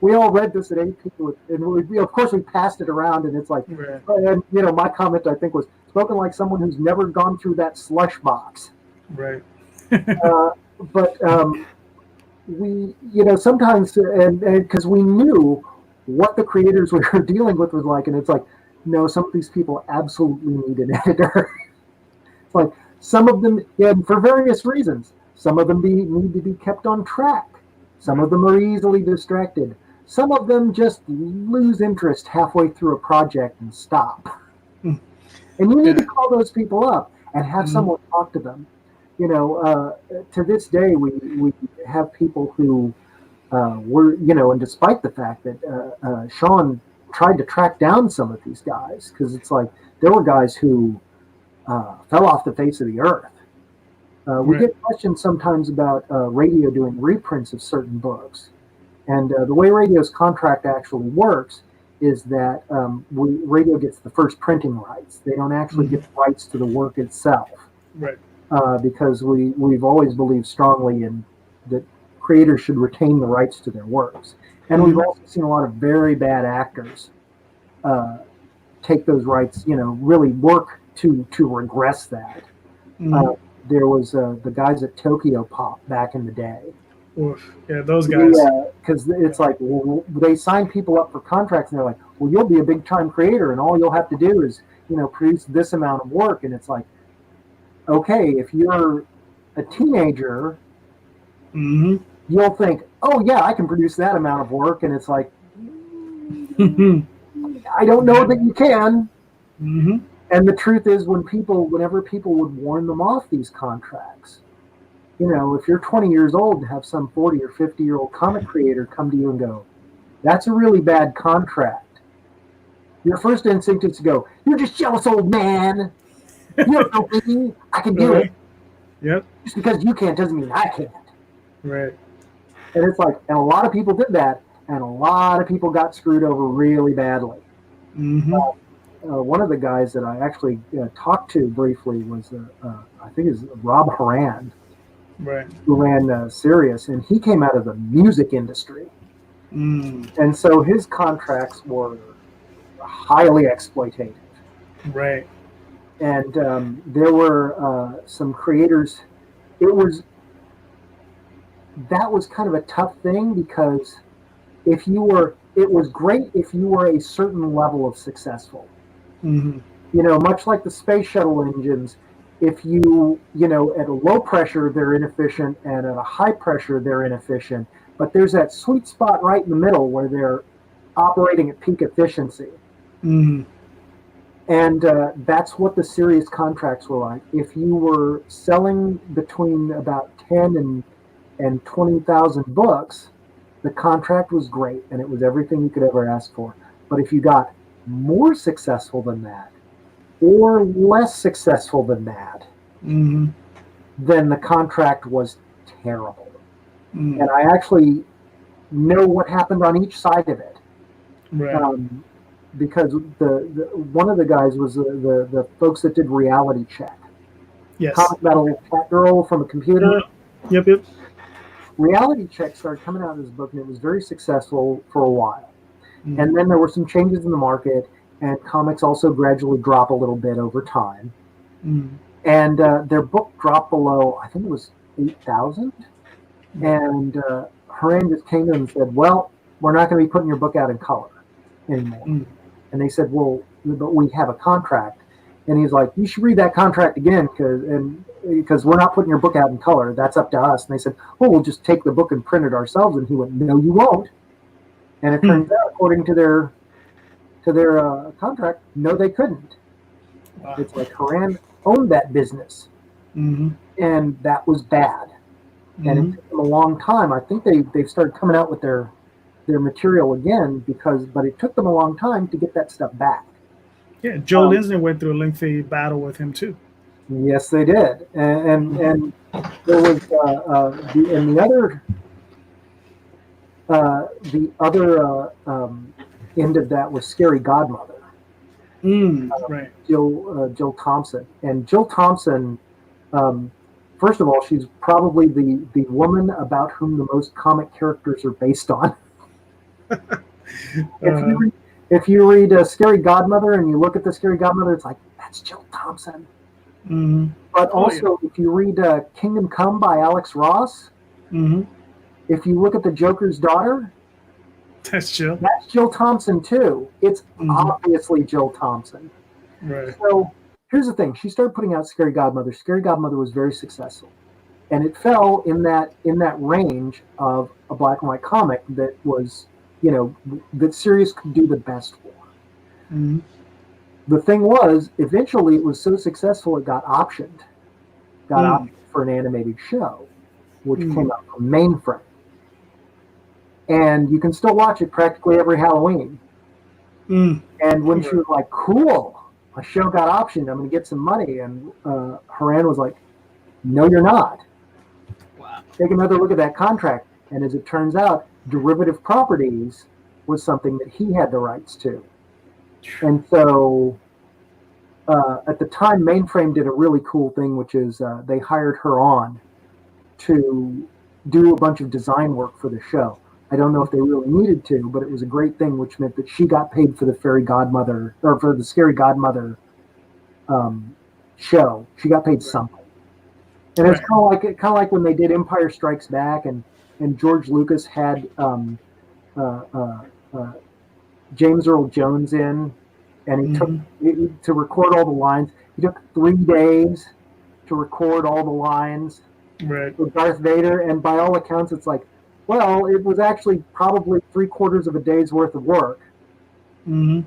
we all read this at 8 people, and of course we passed it around, and it's like, and my comment I think was spoken like someone who's never gone through that slush box. Right. But we, sometimes, and because we knew what the creators we were dealing with was like, and it's like, no, some of these people absolutely need an editor. It's like some of them, for various reasons, some of them need to be kept on track. Some of them are easily distracted. Some of them just lose interest halfway through a project and stop. And you need to call those people up and have someone talk to them. To this day, we have people who were, and despite the fact that Sean tried to track down some of these guys, because it's like there were guys who fell off the face of the earth. We get questions sometimes about radio doing reprints of certain books. And the way radio's contract actually works is that radio gets the first printing rights. They don't actually get the rights to the work itself. Right. Because we've always believed strongly in that creators should retain the rights to their works. And we've also seen a lot of very bad actors take those rights, really work to regress that. There was the guys at Tokyo Pop back in the day. Oof. Yeah, those guys. Yeah, because it's like, well, they sign people up for contracts, and they're like, well, you'll be a big-time creator, and all you'll have to do is, produce this amount of work. And it's like, okay, if you're a teenager, you'll think, oh, yeah, I can produce that amount of work. And it's like, I don't know that you can. And the truth is, whenever people would warn them off these contracts, if you're 20 years old and have some 40 or 50-year-old comic creator come to you and go, that's a really bad contract, your first instinct is to go, you're just jealous old man. You don't know me. I can do it. Yep. Just because you can't doesn't mean I can't. Right. And it's like, and a lot of people did that, and a lot of people got screwed over really badly. One of the guys that I actually talked to briefly was, I think it's Rob Horan, who ran Sirius, and he came out of the music industry. And so his contracts were highly exploitative. Right. And there were some creators. That was kind of a tough thing, because it was great if you were a certain level of successful. Much like the space shuttle engines, if you at a low pressure, they're inefficient, and at a high pressure, they're inefficient. But there's that sweet spot right in the middle where they're operating at peak efficiency. And that's what the Sirius contracts were like. If you were selling between about 10 and 20,000 books, the contract was great, and it was everything you could ever ask for. But if you got more successful than that, or less successful than that, then the contract was terrible. And I actually know what happened on each side of it. Right. Because one of the guys was the folks that did Reality Check. Yes. Comic Battle Cat Girl from a computer. Yep. Yep. Reality Check started coming out of this book, and it was very successful for a while. Mm. And then there were some changes in the market, and comics also gradually drop a little bit over time. Mm. And their book dropped below, I think it was 8,000. And Haran just came in and said, well, we're not going to be putting your book out in color anymore. Mm. And they said, well, but we have a contract. And he's like, you should read that contract again because we're not putting your book out in color. That's up to us. And they said, oh, we'll just take the book and print it ourselves. And he went, no, you won't. And it turns out, according to their contract, no, they couldn't. Wow. It's like Haran owned that business. Mm-hmm. And that was bad. Mm-hmm. And it took them a long time. I think they've started coming out with their material again but it took them a long time to get that stuff back. Yeah, Joe Linsner went through a lengthy battle with him too. Yes, they did. And there was the other end of that was Scary Godmother. Right. Jill Thompson. And Jill Thompson, first of all, she's probably the woman about whom the most comic characters are based on. If you read Scary Godmother and you look at the Scary Godmother, it's like, that's Jill Thompson. Mm-hmm. But also, if you read Kingdom Come by Alex Ross, mm-hmm. if you look at The Joker's Daughter, that's Jill Thompson too. It's obviously Jill Thompson. Right. So here's the thing. She started putting out Scary Godmother. Scary Godmother was very successful. And it fell in that range of a black and white comic that was, that series could do the best for. Mm-hmm. The thing was, eventually it was so successful it got optioned. Optioned for an animated show, which came out from Mainframe. And you can still watch it practically every Halloween. And when she was like, cool, a show got optioned, I'm going to get some money. And Haran was like, no, you're not. Wow. Take another look at that contract. And as it turns out, derivative properties was something that he had the rights to. And so at the time, Mainframe did a really cool thing, which is they hired her on to do a bunch of design work for the show. I don't know if they really needed to, but it was a great thing, which meant that she got paid for the Fairy Godmother, or for the Scary Godmother show. She got paid something. And it's kind of like when they did Empire Strikes Back, and George Lucas had James Earl Jones in, and he took to record all the lines. He took 3 days to record all the lines with Darth Vader, and by all accounts, it's like, well, it was actually probably 3/4 of a day's worth of work. Mm-hmm.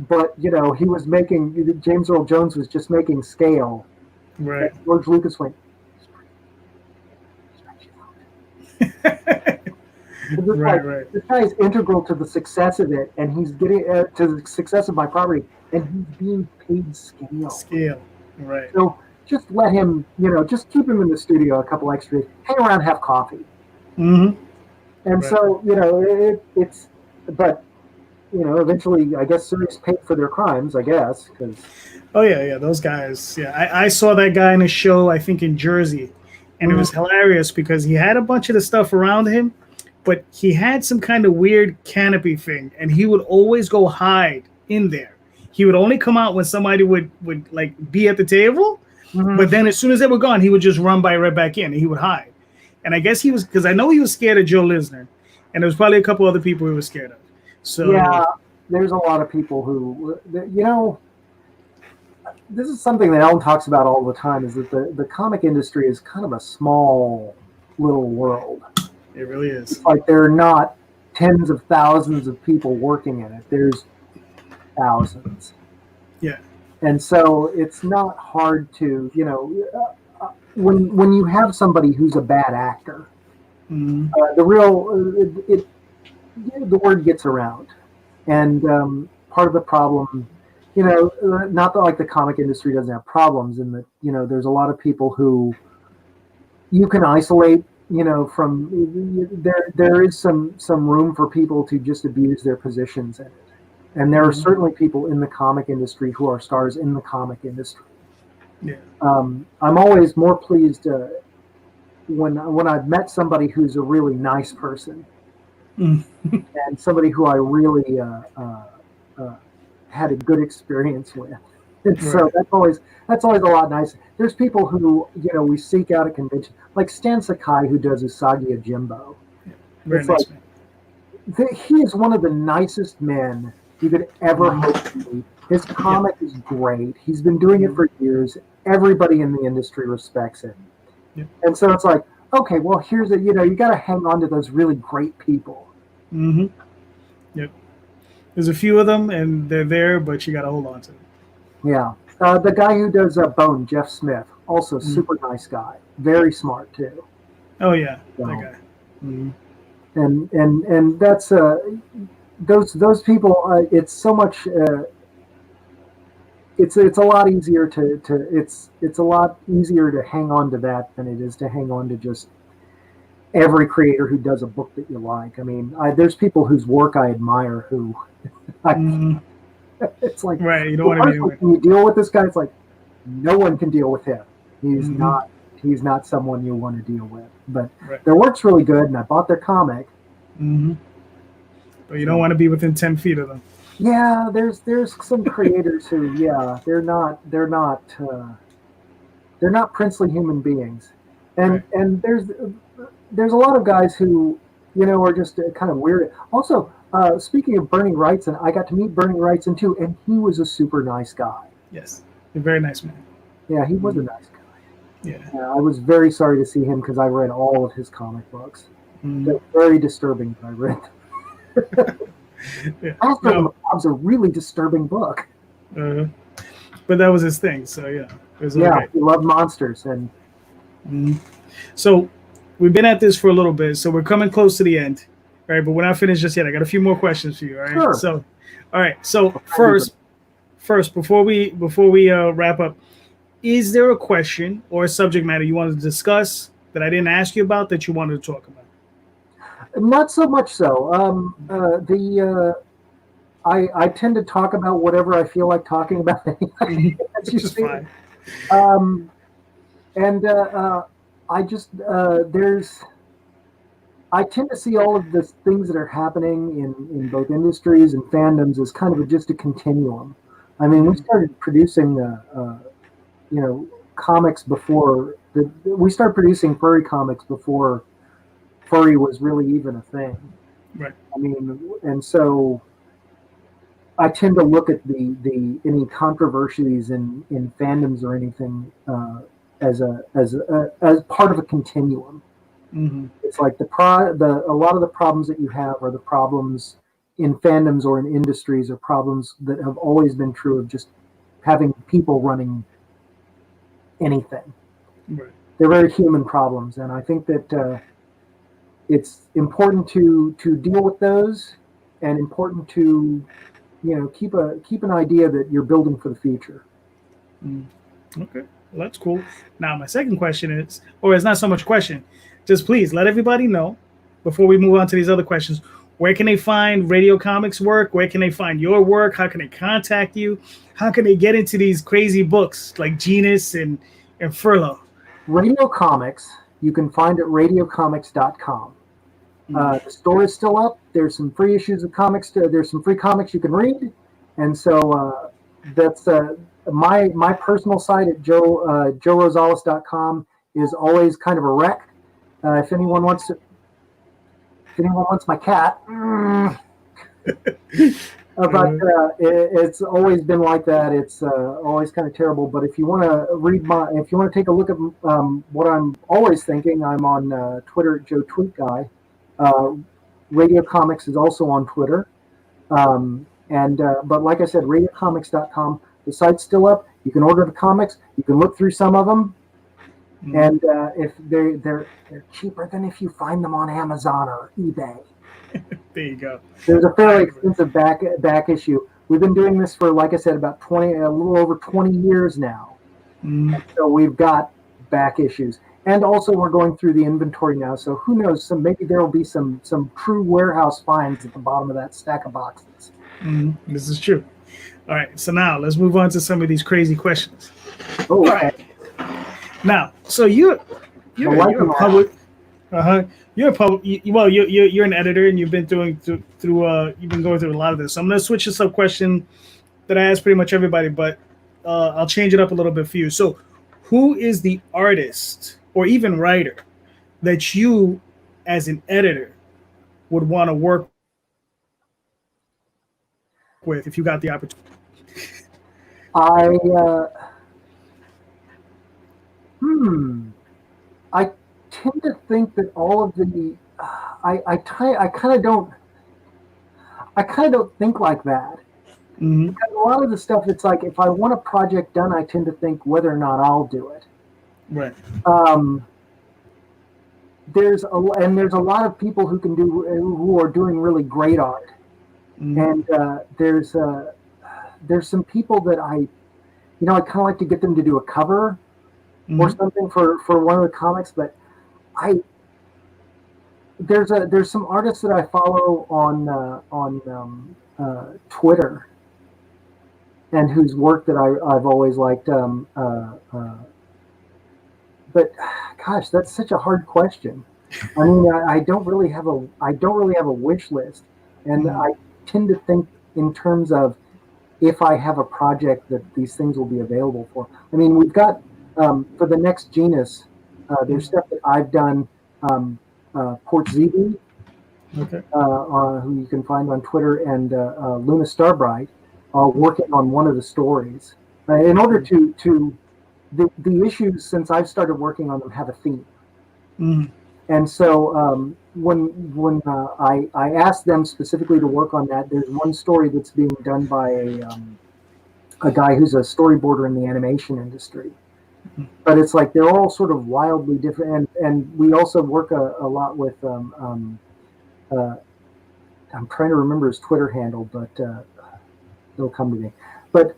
But he was making James Earl Jones was just making scale. Right. And George Lucas went. This guy is integral to the success of it, and he's getting to the success of my property, and he's being paid scale. Right. So just let him, just keep him in the studio a couple extras, hang around, have coffee. Mm-hmm. And so it's, but eventually, I guess series paid for their crimes, I guess. Oh yeah, those guys. Yeah, I saw that guy in a show, I think in Jersey, and it was hilarious because he had a bunch of the stuff around him, but he had some kind of weird canopy thing, and he would always go hide in there. He would only come out when somebody would like be at the table, but then as soon as they were gone, he would just run right back in, and he would hide. And I guess he was, because I know he was scared of Joe Linsner, and there was probably a couple other people he was scared of. So yeah, there's a lot of people who, this is something that Ellen talks about all the time, is that the comic industry is kind of a small little world. It really is. It's like there are not tens of thousands of people working in it. There's thousands. Yeah. And so it's not hard to, when you have somebody who's a bad actor, the word gets around, and part of the problem, not that like the comic industry doesn't have problems, in that there's a lot of people who you can isolate, from there is some room for people to just abuse their positions in it, and there are certainly people in the comic industry who are stars in the comic industry. Yeah. I'm always more pleased when I've met somebody who's a really nice person Mm. and somebody who I really had a good experience with. And so Right. that's always a lot nicer. There's people who we seek out at convention, like Stan Sakai, who does Usagi Ajimbo. Very It's like nice man. he is one of the nicest men you could ever hope to meet. His comic is great. He's been doing it for years. Everybody in the industry respects him. Yeah. And so it's like, okay, well, here's you got to hang on to those really great people. Mm-hmm. Yep. There's a few of them, and they're there, but you got to hold on to them. Yeah. The guy who does Bone, Jeff Smith, also super nice guy. Very smart, too. Oh, yeah. So, That guy. Mm-hmm. And that's those people. It's so much. It's a lot easier it's a lot easier to hang on to that than it is to hang on to just every creator who does a book that you like. I mean, there's people whose work I admire who it's like, right, you don't want to be when you deal with this guy, it's like no one can deal with him. He's not someone you want to deal with. But their work's really good, and I bought their comic. Mm-hmm. But you don't want to be within 10 feet of them. Yeah, there's some creators who, they're not princely human beings, and there's a lot of guys who are just kind of weird. Also, speaking of Bernie Wrightson, I got to meet Bernie Wrightson too, and he was a super nice guy. Yes, a very nice man. Yeah, he was a nice guy. Yeah, I was very sorry to see him because I read all of his comic books. They're very disturbing. I read them. Bob's a really disturbing book. But that was his thing, so yeah. It was okay. He loved monsters. And so we've been at this for a little bit, so we're coming close to the end. All right, but we're not finished just yet. I got a few more questions for you. All right. Sure. So, all right. So first, before we wrap up, is there a question or a subject matter you wanted to discuss that I didn't ask you about that you wanted to talk about? Not so much so. I tend to talk about whatever I feel like talking about. Which is fine. I just I tend to see all of the things that are happening in both industries and fandoms as kind of just a continuum. I mean, we started producing comics before we started producing furry comics before furry was really even a thing. Right. I mean, and so I tend to look at the any controversies in fandoms or anything as part of a continuum. Mm-hmm. It's like a lot of the problems that you have are the problems in fandoms or in industries, are problems that have always been true of just having people running anything. Right. They're very human problems, and I think that it's important to deal with those, and important to keep an idea that you're building for the future. Okay, well, that's cool. Now my second question is, or it's not so much a question, just please let everybody know before we move on to these other questions, where can they find Radio Comics work? Where can they find your work? How can they contact you? How can they get into these crazy books like Genus and Furlough? Radio Comics, you can find at radiocomics.com. The store is still up. There's some free issues of comics. There's some free comics you can read, and so that's my personal site at joerosales.com is always kind of a wreck. If anyone wants my cat, but it's always been like that. It's always kind of terrible. But if you want to take a look at what I'm always thinking, I'm on Twitter at Joe Tweet Guy. Radio Comics is also on Twitter. But like I said, radiocomics.com, the site's still up. You can order the comics. You can look through some of them. And if they're cheaper than if you find them on Amazon or eBay. There you go. There's a fairly expensive back issue. We've been doing this for, like I said, about a little over 20 years now. So we've got back issues. And also, we're going through the inventory now, so who knows? Maybe there will be some true warehouse finds at the bottom of that stack of boxes. This is true. All right, so now let's move on to some of these crazy questions. Oh, all right. Now, so You're a public. Uh-huh. You're a public. Well, you're an editor, and you've been you've been going through a lot of this. So I'm gonna switch this up question that I ask pretty much everybody, but I'll change it up a little bit for you. So, who is the artist or even writer that you, as an editor, would want to work with if you got the opportunity? I I tend to think that all of the I kind of don't think like that. Mm-hmm. Because a lot of the stuff, it's like if I want a project done, I tend to think whether or not I'll do it. Right. There's a lot of people who are doing really great art, and there's some people that I kind of like to get them to do a cover or something for one of the comics, but there's some artists that I follow on Twitter, and whose work that I've always liked. But gosh, that's such a hard question. I mean, I don't really have a wish list, and I tend to think in terms of if I have a project that these things will be available for. I mean, we've got for the next genus, there's stuff that I've done. Port ZB, who you can find on Twitter, and Luna Starbright, working on one of the stories. In order to the issues, since I've started working on them, have a theme. And so when I asked them specifically to work on that, there's one story that's being done by a guy who's a storyboarder in the animation industry. But it's like they're all sort of wildly different, and we also work a lot with. I'm trying to remember his Twitter handle, but it'll come to me. But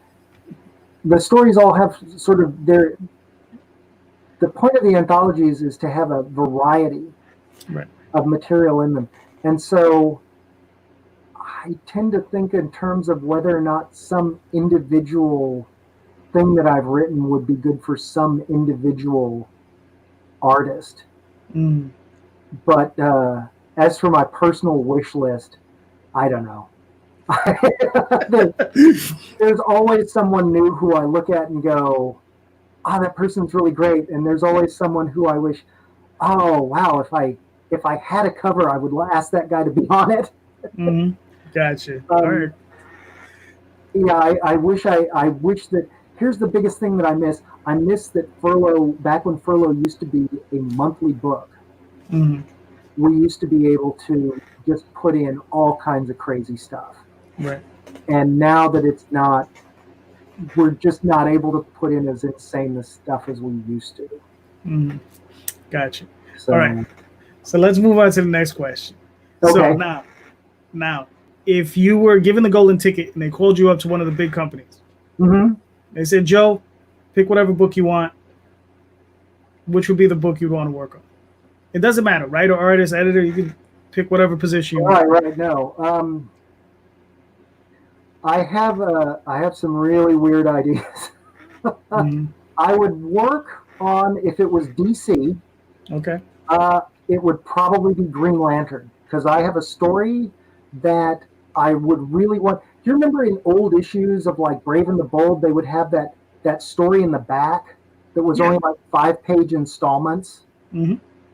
the stories all have sort of their. The point of the anthologies is to have a variety of material in them, and so I tend to think in terms of whether or not some individual thing that I've written would be good for some individual artist. But as for my personal wish list, I don't know. There's always someone new who I look at and go, "Oh, that person's really great," and there's always someone who I wish, "Oh, wow, if I had a cover, I would ask that guy to be on it." Gotcha. All right. Yeah, I wish that. Here's the biggest thing that I miss. I miss that Furlough, back when Furlough used to be a monthly book, we used to be able to just put in all kinds of crazy stuff. Right. And now that it's not, we're just not able to put in as insane the stuff as we used to. Gotcha. So, all right. So let's move on to the next question. Okay. So now, if you were given the golden ticket and they called you up to one of the big companies, they said, "Joe, pick whatever book you want. Which would be the book you'd want to work on?" It doesn't matter, writer, artist, editor. You can pick whatever position you want. Right. No, I have some really weird ideas. I would work on, if it was DC. Okay. It would probably be Green Lantern, because I have a story that I would really want. Do you remember in old issues of like Brave and the Bold, they would have that story in the back that was only like 5-page installments,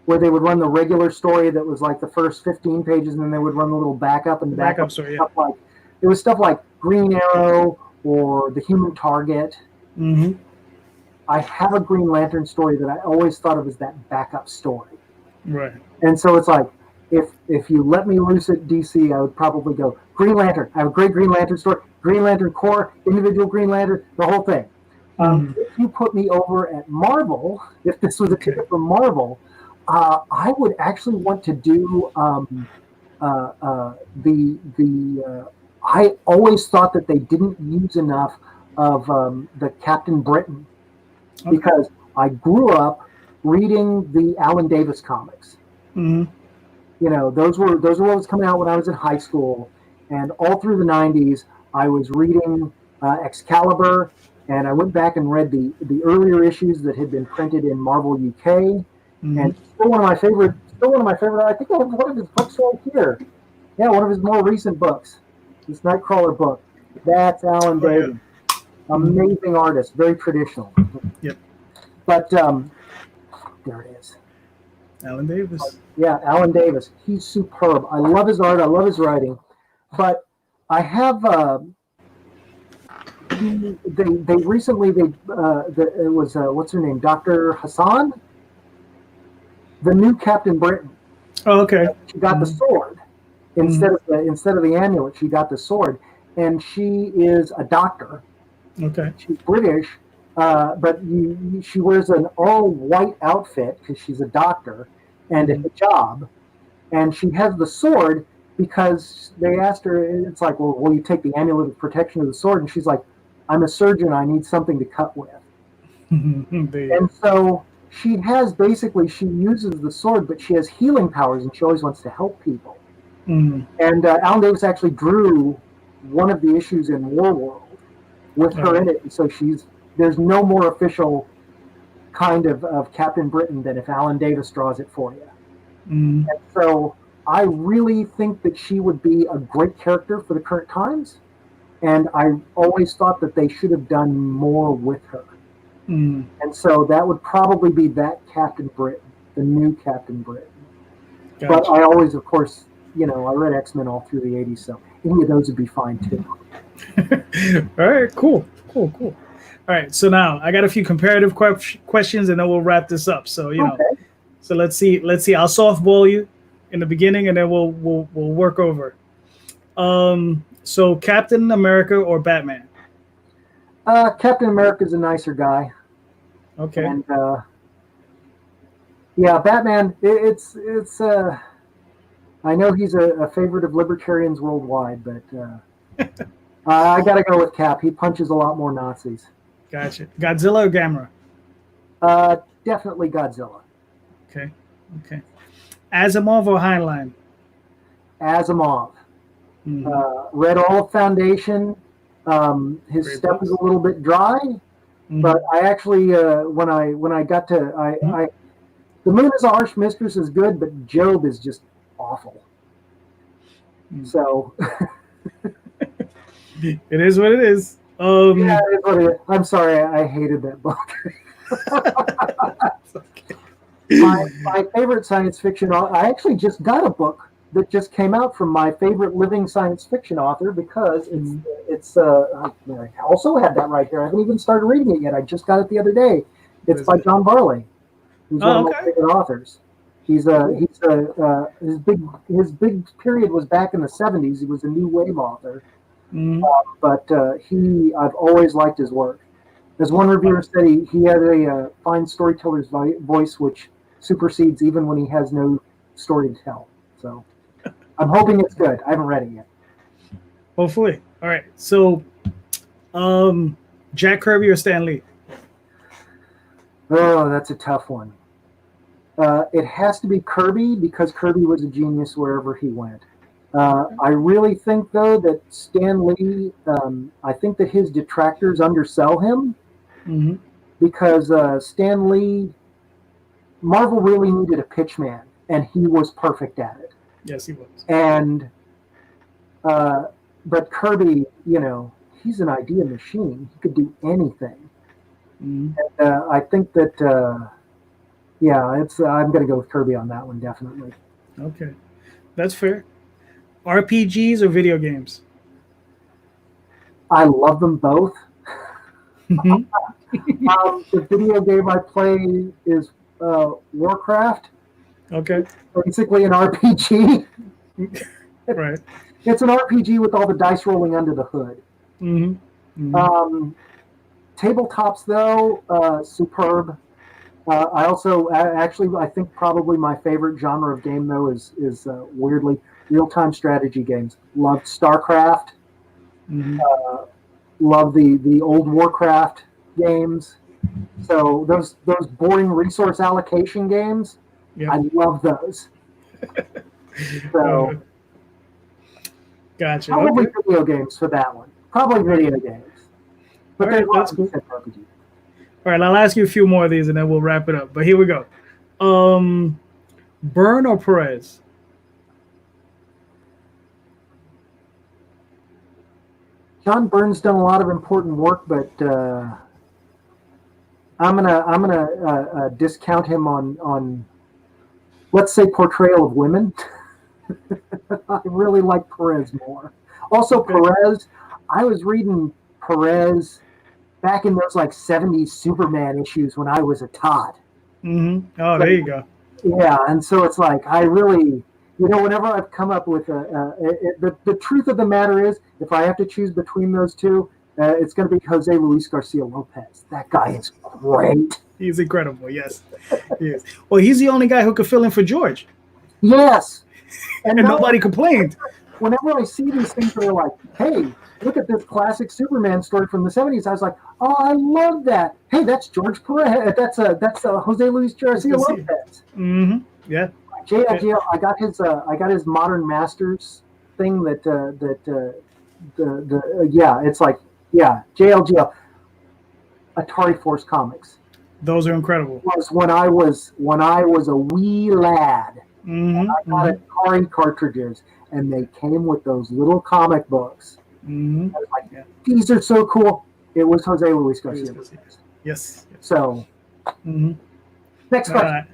where they would run the regular story that was like the first 15 pages, and then they would run a little backup and backup story. Stuff like, it was stuff like Green Arrow or The Human Target. I have a Green Lantern story that I always thought of as that backup story. Right. And so it's like, if you let me loose at DC, I would probably go Green Lantern. I have a great Green Lantern story, Green Lantern Corps, individual Green Lantern, the whole thing. If you put me over at Marvel, if this was a ticket from Marvel, I would actually want to do I always thought that they didn't use enough of the Captain Britain, because I grew up reading the Alan Davis comics. Those were what was coming out when I was in high school, and all through the 90s, I was reading Excalibur, and I went back and read the earlier issues that had been printed in Marvel UK, and still one of my favorite. Still one of my favorite. I think I have one of his books right here. Yeah, one of his more recent books. This Nightcrawler book. That's Alan Davis. Yeah. Amazing artist, very traditional. Yep. But there it is. Alan Davis. Yeah, Alan Davis. He's superb. I love his art. I love his writing. But I have. They recently it was what's her name, Dr. Hassan, the new Captain Britain. Oh, okay. She got the sword instead of the amulet. She got the sword, and she is a doctor. Okay. She's British, but she wears an all-white outfit because she's a doctor and a hijab, and she has the sword because they asked her. It's like, well, will you take the amulet of protection of the sword? And she's like, I'm a surgeon. I need something to cut with. And so she uses the sword, but she has healing powers, and she always wants to help people. And Alan Davis actually drew one of the issues in War World with her in it. And so there's no more official kind of Captain Britain than if Alan Davis draws it for you. And so I really think that she would be a great character for the current times. And I always thought that they should have done more with her. And so that would probably be that Captain Britain, the new Captain Britain. Gotcha. But I always, of course, I read X-Men all through the 80s, so any of those would be fine too. All right, cool. All right, so now I got a few comparative questions, and then we'll wrap this up. So so let's see. I'll softball you in the beginning, and then we'll work over. So Captain America or Batman? Captain America's a nicer guy. Okay. And Batman. It's I know he's a favorite of libertarians worldwide, but I got to go with Cap. He punches a lot more Nazis. Gotcha. Godzilla or Gamera? Definitely Godzilla. Okay. Asimov or Heinlein? Asimov. Read all of Foundation. His Great stuff books. is a little bit dry, but I actually when I got to The Moon is a Harsh Mistress is good, but Job is just awful. So it is what it is. yeah, it is what it is. I'm sorry, I hated that book. My favorite science fiction. I actually just got a book that just came out from my favorite living science fiction author because it's I also had that right here. I haven't even started reading it yet. I just got it the other day. It's by John Varley, who's one of my favorite authors. His big period was back in the 70s. He was a new wave author, but I've always liked his work. As one reviewer said, he had a fine storyteller's voice, which supersedes even when he has no story to tell. So I'm hoping it's good. I haven't read it yet. Hopefully. All right. So, Jack Kirby or Stan Lee? Oh, that's a tough one. It has to be Kirby because Kirby was a genius wherever he went. I really think, though, that Stan Lee, I think that his detractors undersell him because Stan Lee, Marvel really needed a pitchman, and he was perfect at it. Yes, he was. And, but Kirby, he's an idea machine. He could do anything. And, I think that, I'm going to go with Kirby on that one, definitely. Okay. That's fair. RPGs or video games? I love them both. The video game I play is Warcraft. Okay. Basically an RPG. Right. It's an RPG with all the dice rolling under the hood. Tabletops, though, superb. I also I think probably my favorite genre of game, though, is weirdly real-time strategy games. Loved StarCraft. Love the old Warcraft games. So those boring resource allocation games, I love those. So gotcha. Probably video games for that one. Probably video games. But that's cool. All right, I'll ask you a few more of these and then we'll wrap it up. But here we go. Byrne or Perez? John Byrne's done a lot of important work, but I'm gonna discount him on let's say portrayal of women. I really like Perez more. Also, Okay. Perez, I was reading Perez back in those like 70s Superman issues when I was a tot. Oh, there you go. Yeah, and so it's like I really, whenever I've come up with the truth of the matter is, if I have to choose between those two, it's going to be Jose Luis Garcia Lopez. That guy is great. He's incredible. Yes, he is. Well, he's the only guy who could fill in for George, Yes, and nobody complained. Whenever I see these things that are like, hey, look at this classic Superman story from the 70s, I was like, oh, I love that. Hey, that's George Perez. That's Jose Luis Garcia Lopez. Yeah. JLGL, I got his Modern Masters thing it's like, yeah, JLGL, Atari Force Comics. Those are incredible. It was when I was a wee lad. I got Atari cartridges, and they came with those little comic books. I was like, these are so cool. It was Jose Luis Garcia. Yes. So, next question.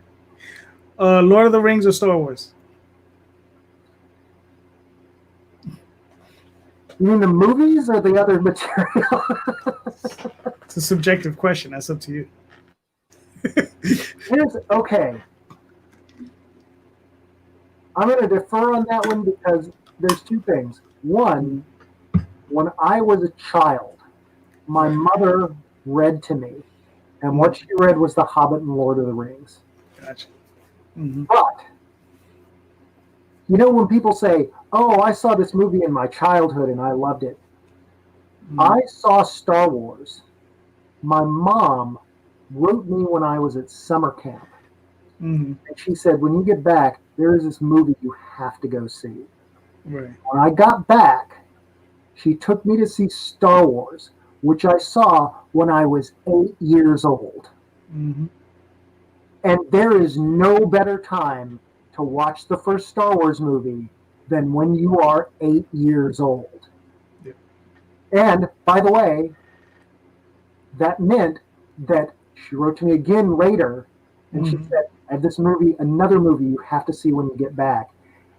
Lord of the Rings or Star Wars? You mean the movies or the other material? It's a subjective question. That's up to you. Okay. I'm going to defer on that one because there's two things. One, when I was a child, my mother read to me, and what she read was The Hobbit and Lord of the Rings. Gotcha. But, when people say, oh, I saw this movie in my childhood and I loved it. I saw Star Wars. My mom wrote me when I was at summer camp. And she said, when you get back, there is this movie you have to go see. Right. When I got back, she took me to see Star Wars, which I saw when I was 8 years old. And there is no better time to watch the first Star Wars movie than when you are 8 years old. Yeah. And, by the way, that meant that she wrote to me again later, and she said, I have this movie, another movie you have to see when you get back.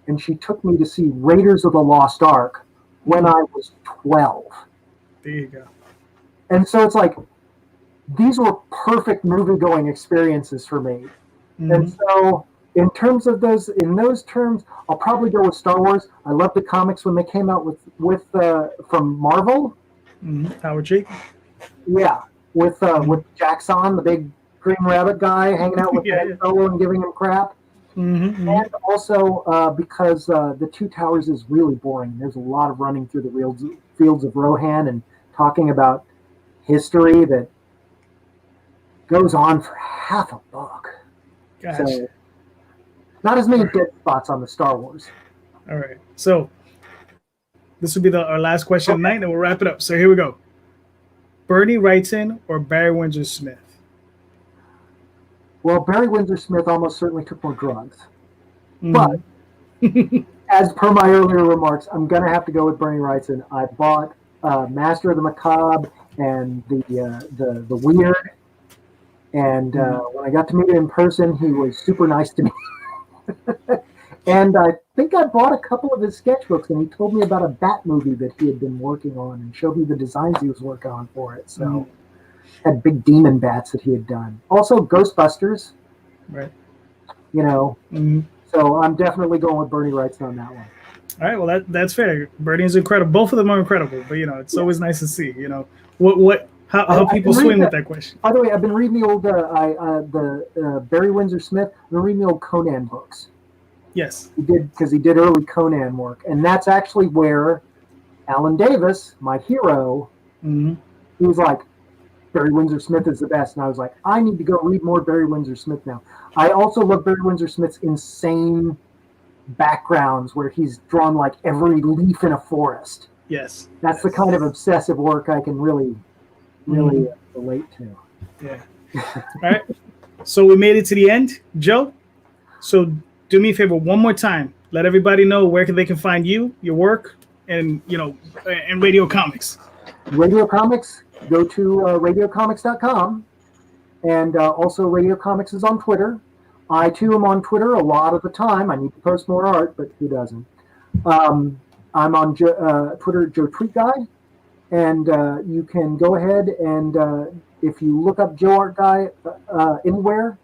And she took me to see Raiders of the Lost Ark when I was 12. There you go. And so it's like, these were perfect movie-going experiences for me. And so in those terms, I'll probably go with Star Wars. I love the comics when they came out with from Marvel. Howard G. Yeah, with Jackson, the big Green Rabbit guy, hanging out with Han Solo and giving him crap. And also because the Two Towers is really boring. There's a lot of running through the fields of Rohan and talking about history that goes on for half a book. Gotcha. So, not as many dead spots on the Star Wars. All right. So, this will be our last question tonight, and we'll wrap it up. So, here we go. Bernie Wrightson or Barry Windsor-Smith? Well, Barry Windsor-Smith almost certainly took more drugs. But, as per my earlier remarks, I'm going to have to go with Bernie Wrightson. I bought Master of the Macabre and the Weird. And when I got to meet him in person, he was super nice to me. And I think I bought a couple of his sketchbooks, and he told me about a Bat movie that he had been working on and showed me the designs he was working on for it. So, had big demon bats that he had done. Also, Ghostbusters. Right. So I'm definitely going with Bernie Wrightson on that one. All right. Well, that's fair. Bernie is incredible. Both of them are incredible. But it's always nice to see. How people swing with that question. By the way, I've been reading the old Barry Windsor-Smith. I've been reading the old Conan books. Yes, he did early Conan work, and that's actually where Alan Davis, my hero, he was like, Barry Windsor-Smith is the best, and I was like, I need to go read more Barry Windsor-Smith now. I also love Barry Windsor-Smith's insane backgrounds where he's drawn like every leaf in a forest. Yes, that's the kind of obsessive work I can really relate to. Yeah. All right. So we made it to the end, Joe. So do me a favor one more time. Let everybody know where they can find you, your work, and and Radio Comics. Radio Comics, go to radiocomics.com. And also Radio Comics is on Twitter. I, too, am on Twitter a lot of the time. I need to post more art, but who doesn't? I'm on Twitter, Joe Tweet Guy. And you can go ahead and if you look up Joe Art Guy anywhere,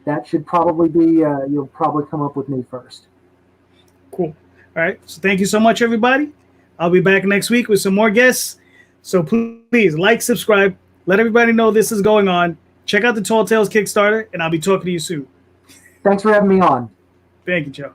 that should probably be, you'll probably come up with me first. Cool. All right. So thank you so much, everybody. I'll be back next week with some more guests. So please like, subscribe, let everybody know this is going on. Check out the Tall Tales Kickstarter, and I'll be talking to you soon. Thanks for having me on. Thank you, Joe.